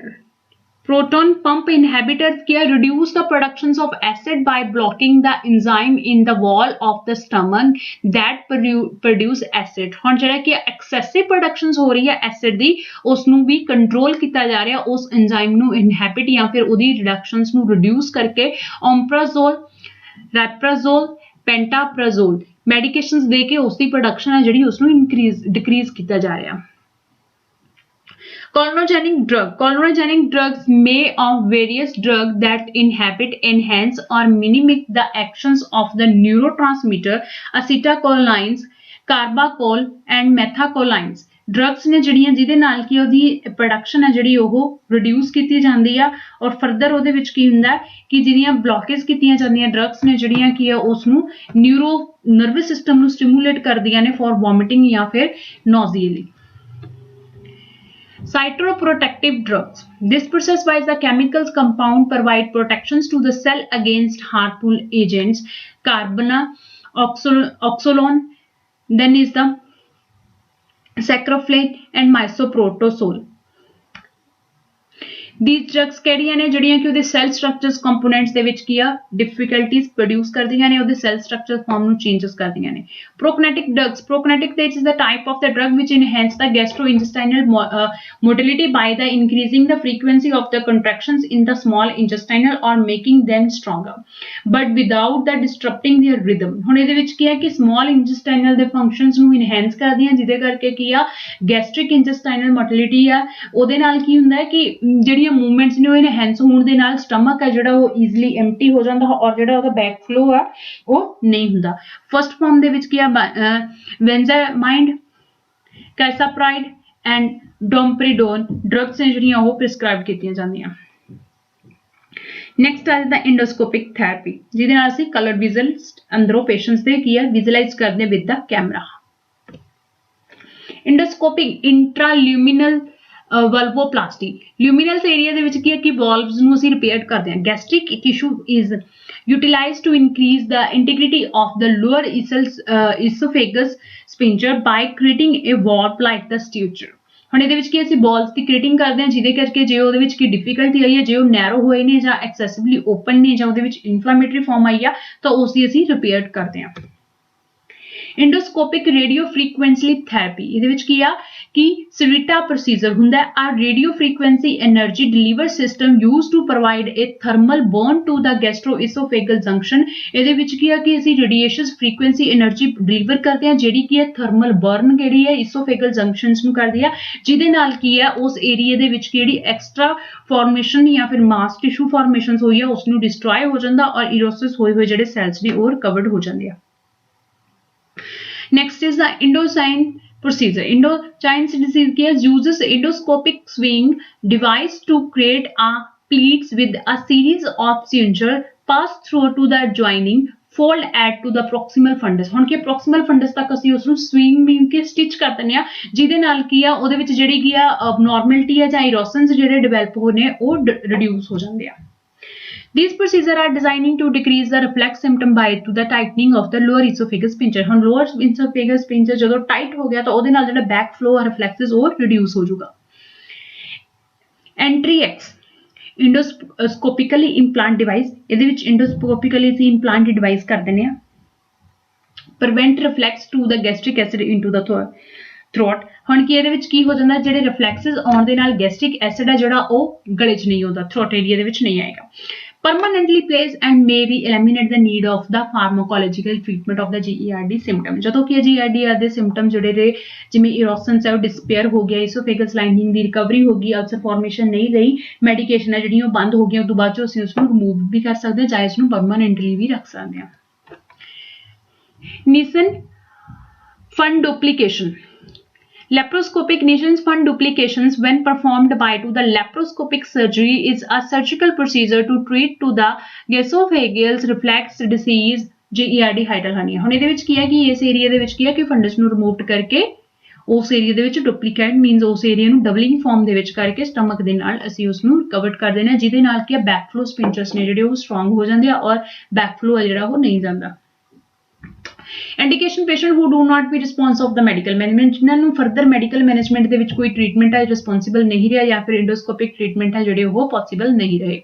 proton pump inhibitors can reduce the productions of acid by blocking the enzyme in the wall of the stomach that produce acid। ਹੁਣ ਜਿਹੜਾ ਕਿ excessive productions ਹੋ ਰਹੀ ਹੈ acid ਦੀ ਉਸ ਨੂੰ ਵੀ ਕੰਟਰੋਲ ਕੀਤਾ ਜਾ ਰਿਹਾ ਉਸ enzyme ਨੂੰ inhibit ਜਾਂ ਫਿਰ ਉਹਦੀ reductions ਨੂੰ reduce ਕਰਕੇ omeprazole, raprazole, pantoprazole medications ਦੇ ਕੇ ਉਸ ਦੀ production ਹੈ ਜਿਹੜੀ ਉਸ ਨੂੰ decrease ਕੀਤਾ ਜਾ ਰਿਹਾ। Cholinergic drugs made of various drugs that inhibit, enhance or mimic the actions of the neurotransmitter acetylcholines, carbachol and methacholine drugs ਨੇ ਜਿਹੜੀਆਂ ਜਿਹਦੇ ਨਾਲ ਕੀ ਉਹਦੀ ਪ੍ਰੋਡਕਸ਼ਨ ਹੈ ਜਿਹੜੀ ਉਹ ਰਿਡਿਊਸ ਕੀਤੀ ਜਾਂਦੀ ਆ ਔਰ ਫਰਦਰ ਉਹਦੇ ਵਿੱਚ ਕੀ ਹੁੰਦਾ ਕਿ ਜਿਹੜੀਆਂ ਬਲੌਕੇਜ ਕੀਤੀਆਂ ਜਾਂਦੀਆਂ ਡਰੱਗਸ ਨੇ ਜਿਹੜੀਆਂ ਕੀ ਆ ਉਸ ਨੂੰ ਨਰਵਸ ਸਿਸਟਮ ਨੂੰ ਸਟਿਮੂਲੇਟ ਕਰਦੀਆਂ ਨੇ ਫॉर ਵੋਮਿਟਿੰਗ ਜਾਂ ਫਿਰ ਨੌਜ਼ੀਆ ਲਈ। Cytoprotective drugs. This process by the chemicals compound provide protections to the cell against harmful agents. Carbona, oxolone, then is the sacroflage and misoprostol. These drugs ਕਿਹੜੀਆਂ ਨੇ ਜਿਹੜੀਆਂ ਕਿ ਉਹਦੇ ਸੈਲ ਸਟਰਕਚਰਸ ਕੰਪੋਨੈਂਟਸ ਦੇ ਵਿੱਚ ਕੀ ਆ ਡਿਫਿਕਲਟੀਜ਼ ਪ੍ਰੋਡਿਊਸ ਕਰਦੀਆਂ ਨੇ ਉਹਦੇ ਸੈਲ ਸਟਰਕਚਰ ਫਾਰਮ ਨੂੰ ਚੇਂਜਸ ਕਰਦੀਆਂ ਨੇ। Prokinetic drugs. Prokinetic is the type of the drug which enhance the gastrointestinal motility by the increasing the frequency of the contractions in the small intestinal or making them stronger but without the disrupting their rhythm। ਹੁਣ ਇਹਦੇ ਵਿੱਚ ਕੀ ਹੈ ਕਿ small intestinal ਦੇ functions ਨੂੰ enhance ਕਰਦੀਆਂ ਜਿਹਦੇ ਕਰਕੇ ਕੀ ਆ gastric intestinal motility ਆ ਉਹਦੇ ਨਾਲ ਕੀ ਹੁੰਦਾ ਹੈ ਕਿ ਜਿਹੜੀ मूवमेंट्स ने एनहेंस होने दे नाल स्टमक है जिहड़ा वो ईजिली एम्प्टी हो जाता और जिहड़ा ओहदा बैक फ्लो है वो नहीं हुंदा। फर्स्ट फॉर्म दे विच की है वेंजामाइड, कैसाप्राइड एंड डोमप्रिडोन ड्रग्स ने जिहड़ियां वो प्रिस्क्राइब कीतियां जांदियां। नैक्सट आ जाता एंडोस्कोपिक थैरेपी जिहदे नाल असीं कलर विजन अंदरों पेशेंट्स दे की है विजुअलाइज करदे with the camera. Endoscopic intraluminal valvuloplasty luminal area ਦੇ ਵਿੱਚ ਕੀ ਹੈ ਕਿ ਵॉल्व्स ਨੂੰ ਅਸੀਂ ਰਿਪੇਅਰ ਕਰਦੇ ਹਾਂ। Gastric tissue is utilized to increase the integrity of the lower esophagus sphincter by creating a valve like the suture। ਹੁਣ ਇਹਦੇ ਵਿੱਚ ਕੀ ਅਸੀਂ ਬॉल्स ਦੀ ਕ੍ਰੀਏਟਿੰਗ ਕਰਦੇ ਹਾਂ ਜਿਹਦੇ ਕਰਕੇ ਜੇ ਉਹਦੇ ਵਿੱਚ ਕੀ ਡਿਫਿਕਲਟੀ ਆਈ ਹੈ ਜੇ ਉਹ ਨੈਰੋ ਹੋਏ ਨੇ ਜਾਂ ਐਕਸੈਸਿਵਲੀ ਓਪਨ ਨੇ ਜਾਂ ਉਹਦੇ ਵਿੱਚ ਇਨਫਲੇਮੇਟਰੀ ਫਾਰਮ ਆਈ ਆ ਤਾਂ ਉਸ ਦੀ ਅਸੀਂ ਰਿਪੇਅਰ ਕਰਦੇ ਹਾਂ। एंडोस्कोपिक रेडियो फ्रीक्वेंसी थैरेपी ਇਹਦੇ ਵਿੱਚ ਕੀ ਆ कि सिविटा प्रोसीजर ਹੁੰਦਾ है a radio frequency energy deliver system used to provide a thermal burn to the gastroesophageal junction। ਇਹਦੇ ਵਿੱਚ ਕੀ ਆ ਕਿ ਅਸੀਂ radiation frequency energy deliver ਕਰਦੇ ਹਾਂ ਜਿਹੜੀ ਕੀ ਹੈ thermal burn ਜਿਹੜੀ ਹੈ esophageal junctions ਨੂੰ ਕਰਦੀ ਆ ਜਿਹਦੇ ਨਾਲ ਕੀ ਹੈ ਉਸ ਏਰੀਆ ਦੇ ਵਿੱਚ ਜਿਹੜੀ ਐਕਸਟਰਾ ਫਾਰਮੇਸ਼ਨ ਜਾਂ ਫਿਰ ਮਾਸ ਟਿਸ਼ੂ ਫਾਰਮੇਸ਼ਨਸ ਹੋਈ ਆ ਉਸ ਨੂੰ ਡਿਸਟਰੋਏ ਹੋ ਜਾਂਦਾ ਔਰ ਇਰੋਸਿਸ ਹੋਏ ਹੋਏ ਜਿਹੜੇ ਸੈਲਸ ਨੇ ਉਹ ਰਿਕਵਰਡ ਹੋ ਜਾਂਦੇ ਆ। Next is the Indochine procedure. Indochine disease case uses endoscopic swing device to create a pleats with a series of suture pass through to the adjoining fold add to the proximal fundus। ਹੁਣ ਕਿ proximal fundus ਤੱਕ ਅਸੀਂ ਉਸ ਨੂੰ swing ਮੀਨ ਕੇ stitch ਕਰ ਦਿੰਦੇ ਆ ਜਿਹਦੇ ਨਾਲ ਕੀ ਆ ਉਹਦੇ ਵਿੱਚ ਜਿਹੜੀ ਕੀ ਆ abnormality ਆ ਜਾਂ erosions ਜਿਹੜੇ ਡਿਵੈਲਪ ਹੋਣੇ ਉਹ ਰਿਡਿਊਸ ਹੋ ਜਾਂਦੇ ਆ। These procedures are designing to decrease the reflex symptom by to the tightening of the lower esophagus sphincter। ਹੁਣ lower esophagus sphincter ਜਦੋਂ tight ਹੋ ਗਿਆ ਤਾਂ ਉਹਦੇ ਨਾਲ ਜਿਹੜਾ back flow reflexes ਉਹ reduce ਹੋ ਜਾਊਗਾ। Entry-X endoscopically implant device ਇਹਦੇ ਵਿੱਚ endoscopically ਅਸੀਂ implant device ਕਰ ਦਿੰਦੇ ਆ। Prevent reflex to the gastric acid into the throat। ਹੁਣ ਕੀ ਇਹਦੇ ਵਿੱਚ ਕੀ ਹੋ ਜਾਂਦਾ ਜਿਹੜੇ ਰਿਫਲੈਕਸਸ ਆਉਣ ਦੇ ਨਾਲ ਗੈਸਟ੍ਰਿਕ ਐਸਿਡ ਹੈ ਜਿਹੜਾ ਉਹ ਗਲੇ 'ਚ ਨਹੀਂ ਆਉਂਦਾ ਥਰੋਟ ਏਰੀਆ ਦੇ ਵਿੱਚ ਨਹੀਂ ਆਏਗਾ। permanently place and may be eliminate the need of the pharmacological treatment of the GERD symptom। ਜਦੋਂ ਕਿ GERD ਦੇ symptom ਜਿਹੜੇ ਨੇ ਜਿਵੇਂ erosions ਹੈ ਉਹ disappear ਹੋ ਗਿਆ esophagus lining ਦੀ recovery ਹੋ ਗਈ ulcer formation ਨਹੀਂ ਰਹੀ medication ਹੈ ਜਿਹੜੀਆਂ ਉਹ ਬੰਦ ਹੋ ਗਈਆਂ ਉਸ ਤੋਂ ਬਾਅਦ ਜੋ ਅਸੀਂ ਉਸ ਨੂੰ remove ਵੀ ਕਰ ਸਕਦੇ ਹਾਂ ਜਾਂ ਇਸ ਨੂੰ permanently ਵੀ ਰੱਖ ਸਕਦੇ ਹਾਂ। Nissen fundoplication Laparoscopic Nissen fundoplications when performed by to the laparoscopic surgery is a surgical procedure to treat to the esophageal reflux disease GERD hiatal hernia। ਹੁਣ ਇਹਦੇ ਵਿੱਚ ਕੀ ਹੈ ਕਿ ਇਸ ਏਰੀਆ ਦੇ ਵਿੱਚ ਕੀ ਹੈ ਕਿ ਫੰਡਸ ਨੂੰ ਰਿਮੂਵ ਕਰਕੇ ਉਸ ਏਰੀਆ ਦੇ ਵਿੱਚ ਡੁਪਲੀਕੇਟ ਮੀਨਸ ਉਸ ਏਰੀਆ ਨੂੰ ਡਬਲਿੰਗ ਫਾਰਮ ਦੇ ਵਿੱਚ ਕਰਕੇ ਸਟਮਕ ਦੇ ਨਾਲ ਅਸੀਂ ਉਸ ਨੂੰ ਰਿਕਵਰ ਕਰ ਦੇਣਾ ਜਿਹਦੇ ਨਾਲ ਕੀ ਹੈ ਬੈਕ ਫਲੋ ਸਪਿੰਚਰਸ ਨੇ ਜਿਹੜੇ ਉਹ ਸਟਰੋਂਗ ਹੋ ਜਾਂਦੇ ਆ ਔਰ ਬੈਕ ਫਲੋ ਹੈ ਜਿਹੜਾ ਉਹ ਨਹੀਂ ਜਾਂਦਾ। Indication patient who do not be response of the medical management, जिन्होंने फर्दर मेडिकल मैनेजमेंट के कोई ट्रीटमेंट है रिस्पॉन्सिबल नहीं रहा या फिर इंडोस्कोपिक ट्रीटमेंट है जोड़े वो पॉसिबल नहीं रहे।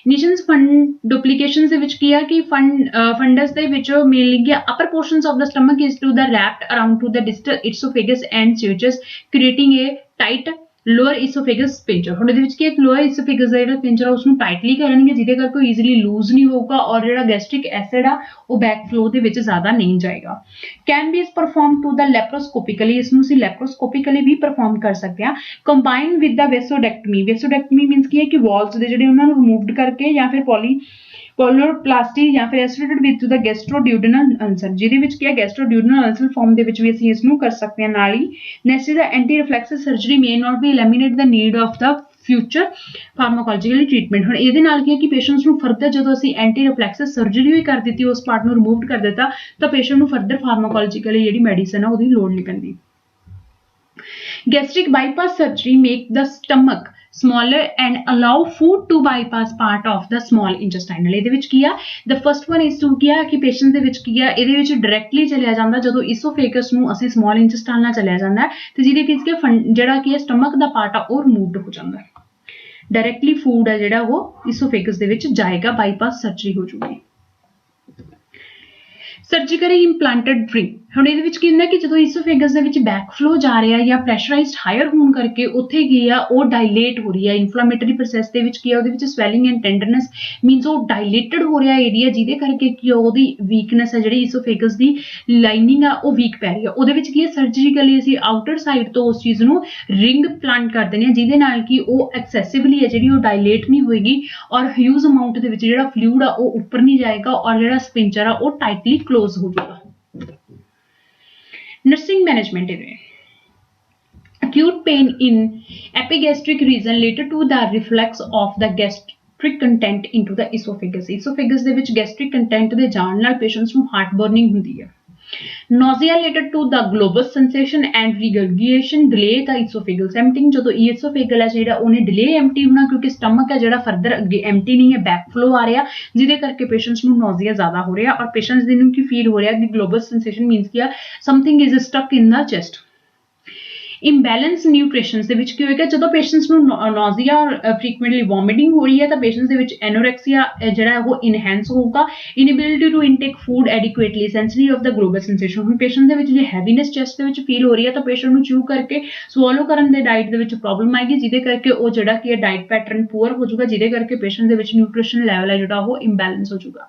निशंस फंड डुप्लीकेशन ਦੇ ਵਿੱਚ ਕੀ ਆ ਕਿ ਫੰਡਸ ਦੇ ਵਿੱਚ ਮੇਨਲੀ ਕਿ upper portions of the stomach is to the wrapped around to the distal esophagus and sutures creating a tight lower esophagus sphincter. ਹੁਣ ਇਹਦੇ ਵਿੱਚ ਕੀ ਲੋਅਰ ਇਸੋਫੇਗਸ ਦਾ ਜਿਹੜਾ ਪਿੰਚਰ ਆ ਉਸਨੂੰ ਟਾਈਟਲੀ ਕਰਨਗੇ ਜਿਹਦੇ ਕਰਕੇ ਉਹ ਈਜ਼ੀਲੀ ਲੂਜ਼ ਨਹੀਂ ਹੋਊਗਾ ਔਰ ਜਿਹੜਾ ਗੈਸਟ੍ਰਿਕ ਐਸਿਡ ਆ ਉਹ ਬੈਕ ਫਲੋ ਦੇ ਵਿੱਚ ਜ਼ਿਆਦਾ ਨਹੀਂ ਜਾਏਗਾ। Can be perform to the laparoscopically, ਇਸ ਨੂੰ ਅਸੀਂ ਲੈਪਰੋਸਕੋਪਿਕਲੀ ਵੀ ਪਰਫਾਰਮ ਕਰ ਸਕਦੇ ਹਾਂ combine with the vasectomy. Vasectomy means ਕੀ ਹੈ ਕਿ ਵਾਲਸ ਦੇ ਜਿਹੜੇ ਉਹਨਾਂ ਨੂੰ ਰਿਮੂਵਡ ਕਰਕੇ ਜਾਂ ਫਿਰ ਪੋਲੋਪਲਾਸਟੀ ਜਾਂ ਫਿਰ ਐਸੋਸੀਏਟਡ ਵਿਦ ਦ ਗੈਸਟ੍ਰੋਡਿਊਡਨਲ ਅਲਸਰ, ਜਿਹਦੇ ਵਿੱਚ ਕੀ ਹੈ ਗੈਸਟ੍ਰੋਡਿਊਡਨਲ ਅਲਸਰ ਫਾਰਮ ਦੇ ਵਿੱਚ ਵੀ ਅਸੀਂ ਇਸ ਨੂੰ ਕਰ ਸਕਦੇ ਹਾਂ। ਨਾਲ ਹੀ next is the anti reflexes surgery may not be eliminate the need of the future pharmacological treatment. ਹੁਣ ਇਹਦੇ ਨਾਲ ਕੀ ਹੈ ਕਿ ਪੇਸ਼ੈਂਟਸ ਨੂੰ ਫਰਦਰ ਜਦੋਂ ਅਸੀਂ ਐਂਟੀ ਰਿਫਲੈਕਸਿਸ ਸਰਜਰੀ ਵੀ ਕਰ ਦਿੱਤੀ, ਉਸ ਪਾਰਟ ਨੂੰ ਰਿਮੂਵ ਕਰ ਦਿੱਤਾ, ਤਾਂ ਪੇਸ਼ੈਂਟ ਨੂੰ ਫਰਦਰ ਫਾਰਮਾਕੋਲੋਜੀਕਲੀ ਜਿਹੜੀ ਮੈਡੀਸਨ ਆ ਉਹਦੀ ਲੋੜ ਨਹੀਂ ਪੈਂਦੀ। Gastric bypass surgery make the stomach smaller and allow food to bypass part of the small intestinal। ਇਹਦੇ ਵਿੱਚ ਕੀ ਆ the first one is to ਕੀ ਆ ਕਿ ਪੇਸ਼ੈਂਟ ਦੇ ਵਿੱਚ ਕੀ ਆ ਇਹਦੇ ਵਿੱਚ ਡਾਇਰੈਕਟਲੀ ਚਲਿਆ ਜਾਂਦਾ ਜਦੋਂ ਇਸੋਫੇਗਸ ਨੂੰ ਅਸੀਂ ਸਮਾਲ ਇੰਟੈਸਟਾਈਨ ਨਾਲ ਚਲਿਆ ਜਾਂਦਾ ਤੇ ਜਿਹਦੇ ਵਿੱਚ ਕਿ ਜਿਹੜਾ ਕੀ ਹੈ ਸਟਮਕ ਦਾ ਪਾਰਟ ਆ ਉਹ ਰਿਮੂਵਡ ਹੋ ਜਾਂਦਾ। ਡਾਇਰੈਕਟਲੀ ਫੂਡ ਆ ਜਿਹੜਾ ਉਹ ਇਸੋਫੇਗਸ ਦੇ ਵਿੱਚ ਜਾਏਗਾ, ਬਾਈਪਾਸ ਸਰਜਰੀ ਹੋ ਜੂਗੀ। ਸਰਜੀਕਲੀ ਇੰਪਲਾਂਟਡ ਡ੍ਰਿੰਕ, ਹੁਣ ਇਹਦੇ ਵਿੱਚ ਕੀ ਹੁੰਦਾ ਕਿ ਜਦੋਂ ਇਸੋਫੇਗਸ ਦੇ ਵਿੱਚ ਬੈਕ ਫਲੋ ਜਾ ਰਿਹਾ ਜਾਂ ਪ੍ਰੈਸ਼ਰਾਈਜ਼ਡ ਹਾਇਰ ਹੋਣ ਕਰਕੇ ਉੱਥੇ ਕੀ ਆ ਉਹ ਡਾਇਲੇਟ ਹੋ ਰਹੀ ਹੈ। ਇਨਫਲਾਮੇਟਰੀ ਪ੍ਰੋਸੈਸ ਦੇ ਵਿੱਚ ਕੀ ਆ ਉਹਦੇ ਵਿੱਚ ਸਵੈਲਿੰਗ ਐਂਡ ਟੈਂਡਰਨੈਸ ਮੀਨਸ ਉਹ ਡਾਇਲੇਟਡ ਹੋ ਰਿਹਾ ਏਰੀਆ, ਜਿਹਦੇ ਕਰਕੇ ਕੀ ਉਹਦੀ ਵੀਕਨੈਸ ਹੈ ਜਿਹੜੀ ਇਸੋਫੇਗਸ ਦੀ ਲਾਈਨਿੰਗ ਆ ਉਹ ਵੀਕ ਪੈ ਰਹੀ ਆ। ਉਹਦੇ ਵਿੱਚ ਕੀ ਹੈ ਸਰਜੀਕਲੀ ਅਸੀਂ ਆਊਟਰ ਸਾਈਡ ਤੋਂ ਉਸ ਚੀਜ਼ ਨੂੰ ਰਿੰਗ ਪਲਾਂਟ ਕਰ ਦਿੰਦੇ ਹਾਂ ਜਿਹਦੇ ਨਾਲ ਕਿ ਉਹ ਐਕਸੈਸਿਵਲੀ ਹੈ ਜਿਹੜੀ ਉਹ ਡਾਇਲੇਟ ਨਹੀਂ ਹੋਏਗੀ ਔਰ ਹਿਊਜ ਅਮਾਊਂਟ ਦੇ ਵਿੱਚ ਜਿਹੜਾ ਫਲੂਇਡ ਆ ਉਹ ਉੱਪਰ ਨਹੀਂ ਜਾਏਗਾ ਔਰ ਜਿਹੜਾ ਸਪਿੰਚਰ ਆ ਉਹ ਟਾਈਟਲੀ ਕਲੋਜ਼ ਹੋ ਜਾਏਗਾ। Nursing management acute pain in epigastric region related to the reflux of the gastric content into the esophagus। esophagus ਦੇ ਵਿੱਚ gastric content ਦੇ ਜਾਣ ਨਾਲ patients ਨੂੰ heart burning ਹੁੰਦੀ ਹੈ। nausea related to the globus sensation and regurgitation delay the esophageal emptying। ਜਦੋਂ esophageal ਹੈ ਜਿਹੜਾ ਉਹਨੇ delay empty ਹੋਣਾ ਕਿਉਂਕਿ stomach ਹੈ ਜਿਹੜਾ further ਅੱਗੇ empty ਨਹੀਂ ਹੈ, back flow ਆ ਰਿਹਾ ਜਿਹਦੇ ਕਰਕੇ patients ਨੂੰ nausea ਜ਼ਿਆਦਾ ਹੋ ਰਿਹਾ ਔਰ patients ਦੇ ਨੂੰ ਕੀ feel ਹੋ ਰਿਹਾ ਕਿ globus sensation means ਕੀ ਆ something is stuck in the chest। Imbalance nutrition ਦੇ ਵਿੱਚ ਕੀ ਹੋਏਗਾ ਜਦੋਂ ਪੇਸ਼ੈਂਟਸ ਨੂੰ ਨੌਜ਼ੀਆ ਔਰ ਫ੍ਰੀਕੁਐਂਟਲੀ ਵੋਮਿਟਿੰਗ ਹੋ ਰਹੀ ਹੈ ਤਾਂ ਪੇਸ਼ੈਂਟਸ ਦੇ ਵਿੱਚ ਐਨੋਰੈਕਸੀਆ ਜਿਹੜਾ ਉਹ ਇਨਹੈਂਸ ਹੋਊਗਾ। Inability to intake food adequately, sensitive of the global sensation. ਹੁਣ ਪੇਸ਼ੈਂਟ ਦੇ ਵਿੱਚ ਜੇ ਹੈਵੀਨੈਸ ਚੈਸਟ ਦੇ ਵਿੱਚ ਫੀਲ ਹੋ ਰਹੀ ਹੈ ਤਾਂ ਪੇਸ਼ੈਂਟ ਨੂੰ ਚੂ ਕਰਕੇ ਸਵੋਲੋ ਕਰਨ ਦੇ ਡਾਈਟ ਦੇ ਵਿੱਚ ਪ੍ਰੋਬਲਮ ਆਏਗੀ ਜਿਹਦੇ ਕਰਕੇ ਉਹ ਜਿਹੜਾ ਕੀ ਹੈ ਡਾਈਟ ਪੈਟਰਨ ਪੂਅਰ ਹੋ ਜਾਊਗਾ ਜਿਹਦੇ ਕਰਕੇ ਪੇਸ਼ੈਂਟ ਦੇ ਵਿੱਚ ਨਿਊਟ੍ਰੀਸ਼ਨ ਲੈਵਲ ਹੈ ਜਿਹੜਾ ਉਹ ਇੰਬੈਲੈਂਸ ਹੋ ਜਾਊਗਾ।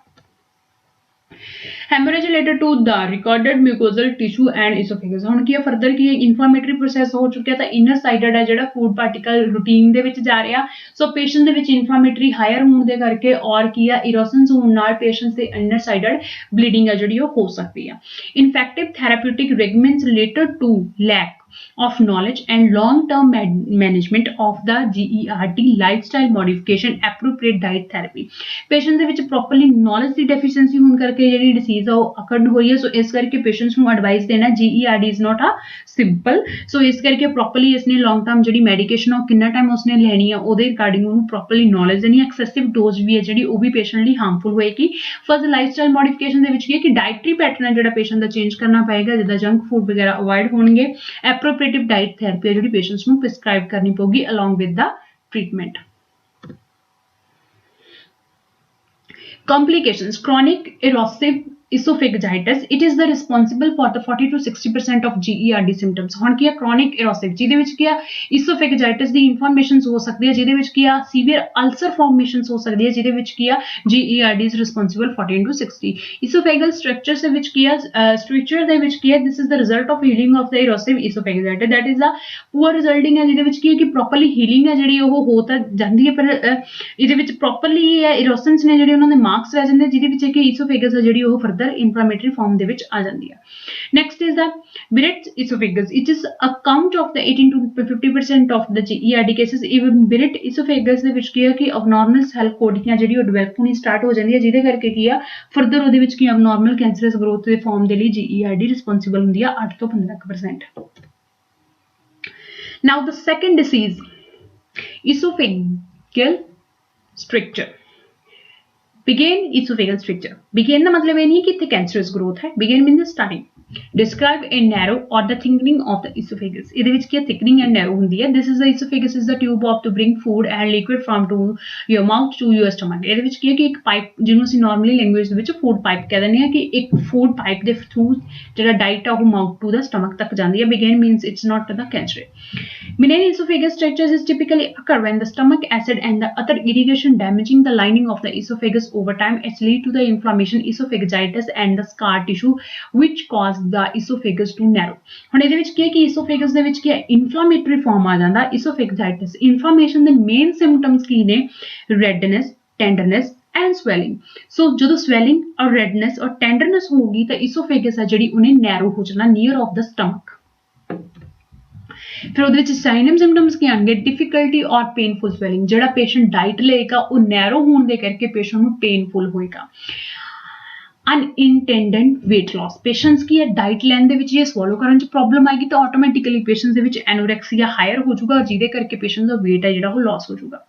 hemorrhage related to the recorded mucosal tissue and esophagus। ਹੁਣ ਕੀ ਹੈ ਫਰਦਰ ਕੀ ਹੈ ਇਨਫਲਾਮੇਟਰੀ ਪ੍ਰੋਸੈਸ ਹੋ ਚੁੱਕਿਆ ਤਾਂ ਇਨਰ ਸਾਈਡਡ ਹੈ ਜਿਹੜਾ ਫੂਡ ਪਾਰਟੀਕਲ ਰੂਟੀਨ ਦੇ ਵਿੱਚ ਜਾ ਰਿਹਾ ਸੋ ਪੇਸ਼ੈਂਟ ਦੇ ਵਿੱਚ ਇਨਫਲਾਮੇਟਰੀ ਹਾਇਰ ਹੋਣ ਦੇ ਕਰਕੇ ਔਰ ਕੀ ਆ ਇਰੋਸ਼ਨਸ ਹੋਣ ਨਾਲ ਪੇਸ਼ੈਂਟਸ ਦੇ ਇਨਰ ਸਾਈਡਡ ਬਲੀਡਿੰਗ ਹੈ ਜਿਹੜੀ ਉਹ ਹੋ ਸਕਦੀ ਆ। Infective therapeutic regimens related to lack of knowledge and long-term management of the GERD lifestyle modification appropriate diet therapy। Patient ਦੇ ਵਿੱਚ ਪ੍ਰੋਪਰਲੀ ਨੌਲੇਜ ਦੀ ਡੈਫੀਸ਼ੀਐਂਸੀ ਹੋਣ ਕਰਕੇ ਜਿਹੜੀ ਡਿਸੀਜ਼ ਆ ਉਹ ਅਕਰਡ ਹੋ ਰਹੀ ਹੈ ਸੋ ਇਸ ਕਰਕੇ ਪੇਸ਼ੈਂਟਸ ਨੂੰ ਐਡਵਾਈਸ ਦੇਣਾ GERD is not a simple ਸੋ ਇਸ ਕਰਕੇ ਪ੍ਰੋਪਰਲੀ ਇਸਨੇ ਲੌਂਗ ਟਰਮ ਜਿਹੜੀ ਮੈਡੀਕੇਸ਼ਨ ਆ ਉਹ ਕਿੰਨਾ ਟਾਈਮ ਉਸਨੇ ਲੈਣੀ ਆ ਉਹਦੇ ਰਿਗਾਰਡਿੰਗ ਉਹਨੂੰ ਪ੍ਰੋਪਰਲੀ ਨੌਲੇਜ ਦੇਣੀ। ਐਕਸੈਸਿਵ ਡੋਜ਼ ਵੀ ਹੈ ਜਿਹੜੀ ਉਹ ਵੀ ਪੇਸ਼ੈਂਟ ਲਈ ਹਾਰਮਫੁਲ ਹੋਏਗੀ। ਫਸਟ ਲਾਈਫਸਟਾਈਲ ਮੋਡੀਫਿਕੇਸ਼ਨ ਦੇ ਵਿੱਚ ਕੀ ਹੈ ਕਿ ਡਾਇਟਰੀ ਪੈਟਰਨ ਹੈ ਜਿਹੜਾ ਪੇਸ਼ੈਂਟ ਦਾ ਚੇਂਜ ਕਰਨਾ ਪਏਗਾ ਜਿੱਦਾਂ ਜੰਕ ਫੂਡ ਵਗੈਰਾ ਅਵੋਇਡ ਹੋਣਗੇ। appropriate diet therapy है जो पेशेंट्स ਨੂੰ prescribe करनी पड़ेगी along with the treatment। Complications chronic erosive esophagitis it is the responsible for the 40 to 60% of GERD symptoms। ਹੁਣ ਕੀ ਹੈ chronic erosive ਜਿਹਦੇ ਵਿੱਚ ਕੀ ਆ esophagitis ਦੀ ਇਨਫਲੇਮੇਸ਼ਨਸ ਹੋ ਸਕਦੀ ਹੈ ਜਿਹਦੇ ਵਿੱਚ ਕੀ ਆ ਸੀਵੀਅਰ ਅਲਸਰ ਫਾਰਮੇਸ਼ਨਸ ਹੋ ਸਕਦੀ ਹੈ ਜਿਹਦੇ ਵਿੱਚ ਕੀ ਆ GERD is responsible 40 to 60। esophageal structures ਦੇ ਵਿੱਚ ਕੀ ਆ structure ਦੇ ਵਿੱਚ ਕੀ ਹੈ this is the result of healing of the erosive esophagitis that is a poor resulting ਹੈ ਜਿਹਦੇ ਵਿੱਚ ਕੀ ਹੈ ਕਿ ਪ੍ਰੋਪਰਲੀ ਹੀਲਿੰਗ ਹੈ ਜਿਹੜੀ ਉਹ ਹੋ ਤਾਂ ਜਾਂਦੀ ਹੈ ਪਰ ਇਹਦੇ ਵਿੱਚ ਪ੍ਰੋਪਰਲੀ ਇਰੋਸ਼ਨਸ ਨੇ ਜਿਹੜੇ ਉਹਨਾਂ ਦੇ ਮਾਰਕਸ ਰਹਿ ਜਾਂਦੇ ਜਿਹਦੇ ਵਿੱਚ ਕਿ esophagus ਹੈ ਜਿਹੜੀ ਉਹ ਫਰਦਰ inflammatory form ਦੇ ਵਿੱਚ ਆ ਜਾਂਦੀ ਹੈ। Next is the Barrett's esophagus it is a count of the 18 to 50% of the GERD cases। even Barrett esophagus ਦੇ ਵਿੱਚ ਕੀ ਹੈ ਕਿ abnormal cell ਕੋਡਿੰਗ ਜਿਹੜੀ ਉਹ ਡਿਵੈਲਪ ਹੋਣੀ ਸਟਾਰਟ ਹੋ ਜਾਂਦੀ ਹੈ ਜਿਹਦੇ ਕਰਕੇ ਕੀ ਆ ਫਰਦਰ ਉਹਦੇ ਵਿੱਚ ਕੀ abnormal cancerous growth ਦੇ ਫਾਰਮ ਦੇ ਲਈ GERD ਰਿਸਪੌਂਸਿਬਲ ਹੁੰਦੀ ਆ 8 ਤੋਂ 15%। Now the second disease esophageal stricture Begin esophageal stricture. Begin ਦਾ ਮਤਲਬ ਇਹ ਨਹੀਂ ਕਿ ਇੱਥੇ cancerous growth ਹੈ. Begin means starting. Describe a narrow or the thickening of the esophagus. ਇਹਦੇ ਵਿੱਚ ਕੀ thickening and narrow ਹੁੰਦੀ ਹੈ. This is the esophagus is the tube of to bring food and liquid from to your mouth to your stomach. ਇਹਦੇ ਵਿੱਚ ਕੀ ਹੈ ਕਿ ਇੱਕ pipe ਜਿਹਨੂੰ ਅਸੀਂ ਨਾਰਮਲੀ ਲੈਂਗੁਏਜ ਦੇ ਵਿੱਚ ਫੂਡ ਪਾਈਪ ਕਹਿ ਦਿੰਦੇ ਹਾਂ ਕਿ ਇੱਕ ਫੂਡ ਪਾਈਪ ਦੇ ਥਰੂ ਜਿਹੜਾ ਡਾਈਟ ਆ ਉਹ ਮਾਊਥ ਟੂ ਦਾ ਸਟਮਕ ਤੱਕ ਜਾਂਦੀ ਹੈ. Begin means it's not the cancer. Benign esophagus strictures is typically occur when the stomach acid and the other irrigation damaging the lining of the esophagus over time. It leads to the inflammation, esophagitis and the scar tissue which cause the esophagus to narrow. ਹੁਣ ਇਹਦੇ ਵਿੱਚ ਕੀ ਹੈ ਕਿ esophagus ਦੇ ਵਿੱਚ ਕੀ ਹੈ inflammatory farm ਆ ਜਾਂਦਾ esophagitis. ਇਨਫਲਾਮੇਸ਼ਨ ਦੇ ਮੇਨ ਸਿੰਪਟਮਸ ਕੀ ਨੇ ਰੈਡਨੈਸ, ਟੈਂਡਰਨੈਸ and swelling. So ਜਦੋਂ swelling और redness और tenderness होगी तो esophagus है ਜਿਹੜੀ ਉਹਨੇ narrow ਹੋ ਜਾਣਾ near of the stomach. ਫਿਰ ਉਹਦੇ ਵਿੱਚ ਸਾਈਨ ਸਿੰਪਟਮਸ ਕੀ ਆਣਗੇ ਡਿਫਿਕਲਟੀ ਔਰ ਪੇਨਫੁਲ ਸਵੈਲਿੰਗ. ਜਿਹੜਾ ਪੇਸ਼ੈਂਟ ਡਾਈਟ ਲਏਗਾ ਉਹ ਨੈਰੋ ਹੋਣ ਦੇ ਕਰਕੇ ਪੇਸ਼ੈਂਟ ਨੂੰ ਪੇਨਫੁਲ ਹੋਏਗਾ. ਅਨਇੰਟੈਂਡਡ weight loss. ਪੇਸ਼ੈਂਟਸ ਕੀ ਹੈ ਡਾਈਟ ਲੈਣ ਦੇ ਵਿੱਚ ਜੇ ਸਵੋਲੋ ਕਰਨ ਚ ਪ੍ਰੋਬਲਮ ਆਏਗੀ ਤਾਂ ਆਟੋਮੈਟਿਕਲੀ ਪੇਸ਼ੈਂਟਸ ਦੇ ਵਿੱਚ ਐਨੋਰੈਕਸੀਆ ਹਾਇਰ ਹੋ ਜਾਊਗਾ ਜਿਹਦੇ ਕਰਕੇ ਪੇਸ਼ੈਂਟ ਦਾ weight ਹੈ ਜਿਹੜਾ ਉਹ ਲਾਸ ਹੋ ਜਾਊਗਾ.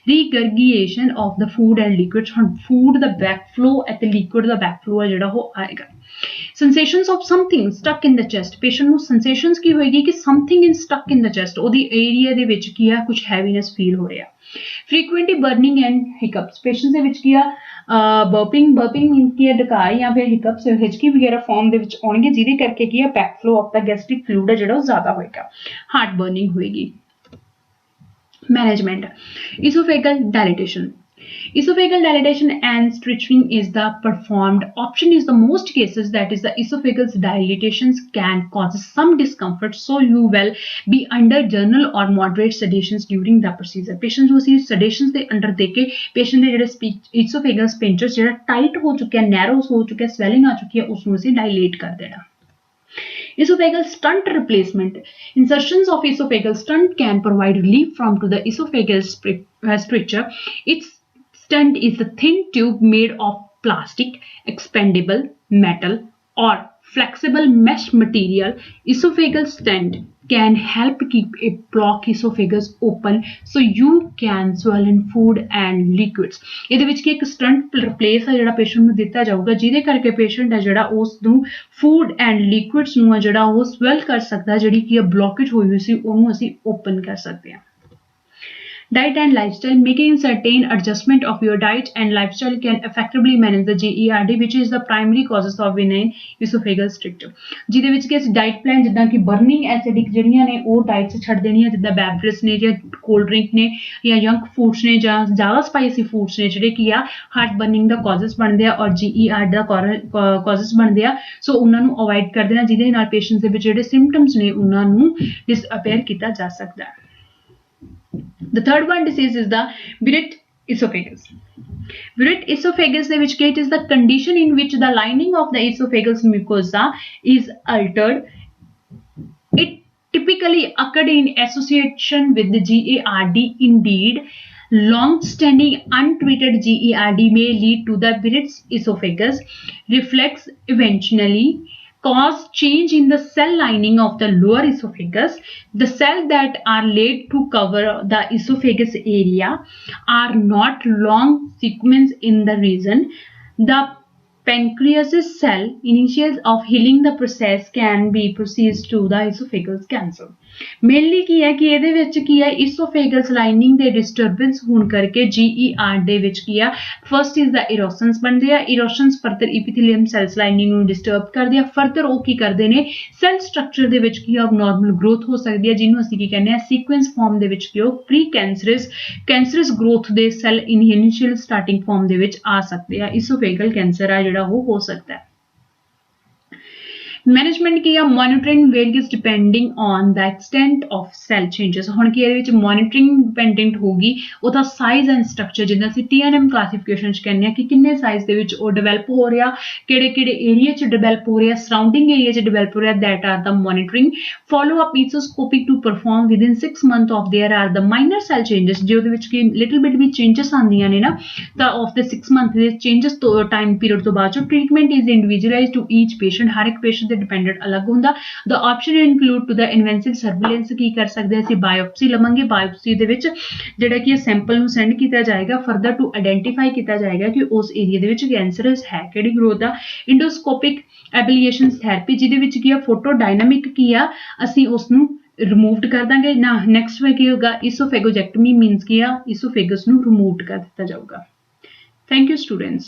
ਰੀਗਰਗੀਏਸ਼ਨ ਆਫ ਦਾ ਫੂਡ ਐਂਡ ਲਿਕੁਇਡਸ. ਹੁਣ ਫੂਡ ਦਾ ਬੈਕਫਲੋ ਅਤੇ ਲਿਕੁਇਡ ਦਾ ਬੈਕਫਲੋ ਹੈ ਜਿਹੜਾ ਉਹ ਆਏਗਾ. Sensations of something stuck in the chest. Patient ਨੂੰ sensations ਕੀ ਹੋਏਗੀ ਕਿ something is stuck in the chest. ਉਹਦੀ ਏਰੀਆ ਦੇ ਵਿੱਚ ਕੀ ਆ ਕੁਝ heaviness feel ਹੋ ਰਿਹਾ. Frequently burning and hiccups. Patients ਦੇ ਵਿੱਚ ਕੀ ਆ burping means ਕੀ ਹੈ ਡਕਾਈ ਜਾਂ ਫਿਰ hiccups ਹਿਚਕੀ ਵਗੈਰਾ ਫਾਰਮ ਦੇ ਵਿੱਚ ਆਉਣਗੇ ਜਿਹਦੇ ਕਰਕੇ ਕੀ ਆ backflow of the gastric fluid ਹੈ ਜਿਹੜਾ ਉਹ ਜ਼ਿਆਦਾ ਹੋਏਗਾ. Heart burning ਹੋਏਗੀ. Management. Esophageal dilatation. Esophageal dilatation and stricturing is the performed option is the most cases that is the esophageal dilatations can cause some discomfort, so you will be under general or moderate sedations during the procedure. Patients who see sedations ਦੇ under ਦੇ ਕੇ patient ਦੇ ਜਿਹੜੇ esophageal sphincter ਜਿਹੜਾ tight ਹੋ ਚੁੱਕਿਆ narrow ਹੋ ਚੁੱਕਿਆ swelling ਆ ਚੁੱਕੀ ਹੈ ਉਸ ਨੂੰ ਅਸੀਂ dilate ਕਰ ਦੇਣਾ. Esophageal stunt replacement. Insertions of esophageal stunt can provide relief from to the esophageal stricture. Its stunt is the thin tube made of plastic, expandable metal or flexible mesh material. Esophageal stent can help keep a blocked esophagus open so you can swallow food and liquids. ਇਹਦੇ ਵਿੱਚ ਕੀ ਇੱਕ stunt replace ਹੈ ਜਿਹੜਾ patient ਨੂੰ ਦਿੱਤਾ ਜਾਊਗਾ ਜਿਹਦੇ ਕਰਕੇ ਪੇਸ਼ੈਂਟ ਹੈ ਜਿਹੜਾ ਉਸ ਨੂੰ ਫੂਡ ਐਂਡ ਲਿਕੁਇਡਸ ਨੂੰ ਜਿਹੜਾ ਉਹ ਸਵੈਲ ਕਰ ਸਕਦਾ ਜਿਹੜੀ ਕੀ ਬਲੌਕੇਜ ਹੋਈ ਹੋਈ ਸੀ ਉਹਨੂੰ ਅਸੀਂ ਓਪਨ ਕਰ ਸਕਦੇ ਹਾਂ. Diet and lifestyle. Making certain adjustment of your diet and lifestyle can effectively manage the GERD, which is the primary causes of benign esophageal stricture. ਜਿਹਦੇ ਵਿੱਚ ਕਿ ਅਸੀਂ ਡਾਈਟ ਪਲਾਨ ਜਿੱਦਾਂ ਕਿ ਬਰਨਿੰਗ ਐਸਿਡਿਕ ਜਿਹੜੀਆਂ ਨੇ ਉਹ ਡਾਈਟ 'ਚ ਛੱਡ ਦੇਣੀਆਂ ਜਿੱਦਾਂ ਬੈਵਰੇਜ ਨੇ ਜਾਂ ਕੋਲਡ ਡਰਿੰਕ ਨੇ ਜਾਂ ਜੰਕ ਫੂਡਸ ਨੇ ਜਾਂ ਜ਼ਿਆਦਾ ਸਪਾਈਸੀ ਫੂਡਸ ਨੇ ਜਿਹੜੇ ਕੀ ਆ ਹਾਰਟ ਬਰਨਿੰਗ ਦਾ ਕਾਜ਼ਸ ਬਣਦੇ ਆ ਔਰ GERD ਦਾ ਕਾਜ਼ਸ ਬਣਦੇ ਆ. ਸੋ ਉਹਨਾਂ ਨੂੰ ਅਵੋਇਡ ਕਰ ਦੇਣਾ ਜਿਹਦੇ ਨਾਲ ਪੇਸ਼ੈਂਟਸ ਦੇ ਵਿੱਚ ਜਿਹੜੇ ਸਿੰਪਟਮਸ ਨੇ ਉਹਨਾਂ ਨੂੰ ਡਿਸਅਪੀਅਰ ਕੀਤਾ ਜਾ ਸਕਦਾ ਹੈ. The third one disease is the Barrett esophagus. Barrett esophagus it is the condition in which the lining of the esophagus mucosa is altered. It typically occurred in association with the GERD. Indeed, long-standing untreated GERD may lead to the Barrett's esophagus reflex eventually cause change in the cell lining of the lower esophagus. The cells that are laid to cover the esophagus area are not long sequence in the region. The pancreatic cell initiates of healing the process can be proceeds to the esophageal cancer. Mainly ਕੀ ਹੈ ਕਿ ਇਹਦੇ ਵਿੱਚ ਕੀ ਹੈ ਇਸੋਫੇਗਸ lining ਦੇ disturbance ਹੋਣ ਕਰਕੇ GERD ਦੇ ਵਿੱਚ ਕੀ ਆ ਫਰਸਟ ਇਜ਼ ਦਾ ਇਰੋਸ਼ਨਸ ਬਣਦੇ ਆ. ਇਰੋਸ਼ਨਸ ਫਰਦਰ ਇਪੀਥੀਲੀਅਮ ਸੈਲਸ ਲਾਈਨਿੰਗ ਨੂੰ ਡਿਸਟਰਬ ਕਰਦੇ ਆ. ਫਰਦਰ ਉਹ ਕੀ ਕਰਦੇ ਨੇ ਸੈਲ ਸਟਰਕਚਰ ਦੇ ਵਿੱਚ ਕੀ ਅਬਨੋਰਮਲ ਗਰੋਥ ਹੋ ਸਕਦੀ ਹੈ ਜਿਹਨੂੰ ਅਸੀਂ ਕੀ ਕਹਿੰਦੇ ਆ ਸੀਕੁਐਂਸ ਫਾਰਮ ਦੇ ਵਿੱਚ ਕੀ ਉਹ ਪ੍ਰੀ ਕੈਂਸਰਸ ਗਰੋਥ ਦੇ ਸੈਲ ਇਨੀਸ਼ੀਅਲ ਸਟਾਰਟਿੰਗ ਫਾਰਮ ਦੇ ਵਿੱਚ ਆ ਸਕਦੇ ਆ. ਇਸੋਫੇਗਲ ਕੈਂਸਰ ਆ ਜਿਹੜਾ ਉਹ ਹੋ ਸਕਦਾ ਹੈ. ਮੈਨੇਜਮੈਂਟ ਕੀ ਆ monitoring various depending on the extent of cell changes. ਹੁਣ ਕੀ ਇਹਦੇ ਵਿੱਚ ਮੋਨੀਟਰਿੰਗ ਡਿਪੈਂਡੈਂਟ ਹੋਗੀ ਉਹਦਾ ਸਾਈਜ਼ ਐਂਡ ਸਟਰਕਚਰ ਜਿੱਦਾਂ ਅਸੀਂ TNM ਕਲਾਸੀਫਿਕੇਸ਼ਨ 'ਚ ਕਹਿੰਦੇ ਹਾਂ ਕਿ ਕਿੰਨੇ ਸਾਈਜ਼ ਦੇ ਵਿੱਚ ਉਹ ਡਿਵੈਲਪ ਹੋ ਰਿਹਾ ਕਿਹੜੇ ਏਰੀਆ 'ਚ ਡਿਵੈਲਪ ਹੋ ਰਿਹਾ ਸਰਾਊਂਡਿੰਗ ਏਰੀਆ 'ਚ ਡਿਵੈਲਪ ਹੋ ਰਿਹਾ that are the monitoring. Follow up endoscopic to perform within 6 months of there are the minor cell changes ਜੇ ਉਹਦੇ ਵਿੱਚ ਕੀ ਲਿਟਲ ਬਿਟ ਵੀ ਚੇਂਜਸ ਆਉਂਦੀਆਂ ਨੇ ਨਾ ਤਾਂ ਆਫ ਦੇ 6 month ਦੇ ਚੇਂਜਸ ਤੋਂ ਟਾਈਮ ਪੀਰੀਅਡ ਤੋਂ ਬਾਅਦ ਜੋ treatment is individualise to each patient ਹਰ ਇੱਕ ਪੇਸ਼ੈਂਟ ਤੇ ਡਿਪੈਂਡੈਂਟ ਅਲੱਗ ਹੁੰਦਾ। The option include to the invasive surveillance ਕੀ ਕਰ ਸਕਦੇ ਅਸੀਂ ਬਾਇਓਪਸੀ ਲਵਾਂਗੇ। ਬਾਇਓਪਸੀ ਦੇ ਵਿੱਚ ਜਿਹੜਾ ਕਿ ਸੈਂਪਲ ਨੂੰ ਸੈਂਡ ਕੀਤਾ ਜਾਏਗਾ ਫਰਦਰ ਟੂ ਆਇਡੈਂਟੀਫਾਈ ਕੀਤਾ ਜਾਏਗਾ ਕਿ ਉਸ ਏਰੀਆ ਦੇ ਵਿੱਚ ਕੈਂਸਰਸ ਹੈ ਕਿਹੜੀ ਗਰੋਥ ਦਾ। ਇੰਡੋਸਕੋਪਿਕ ਐਬਲੀਏਸ਼ਨ ਥੈਰੇਪੀ ਜਿਹਦੇ ਵਿੱਚ ਕੀ ਆ ਫੋਟੋ ਡਾਇਨਾਮਿਕ ਕੀ ਆ ਅਸੀਂ ਉਸ ਨੂੰ ਰਿਮੂਵਡ ਕਰ ਦਾਂਗੇ ਨਾ। ਨੈਕਸਟ ਵੇ ਕੀ ਹੋਗਾ ਈਸੋਫੈਗੋਜੈਕਟਮੀ ਮੀਨਸ ਕੀ ਆ ਈਸੋਫੇਗਸ ਨੂੰ ਰਿਮੂਵਡ ਕਰ ਦਿੱਤਾ ਜਾਊਗਾ। Thank you students.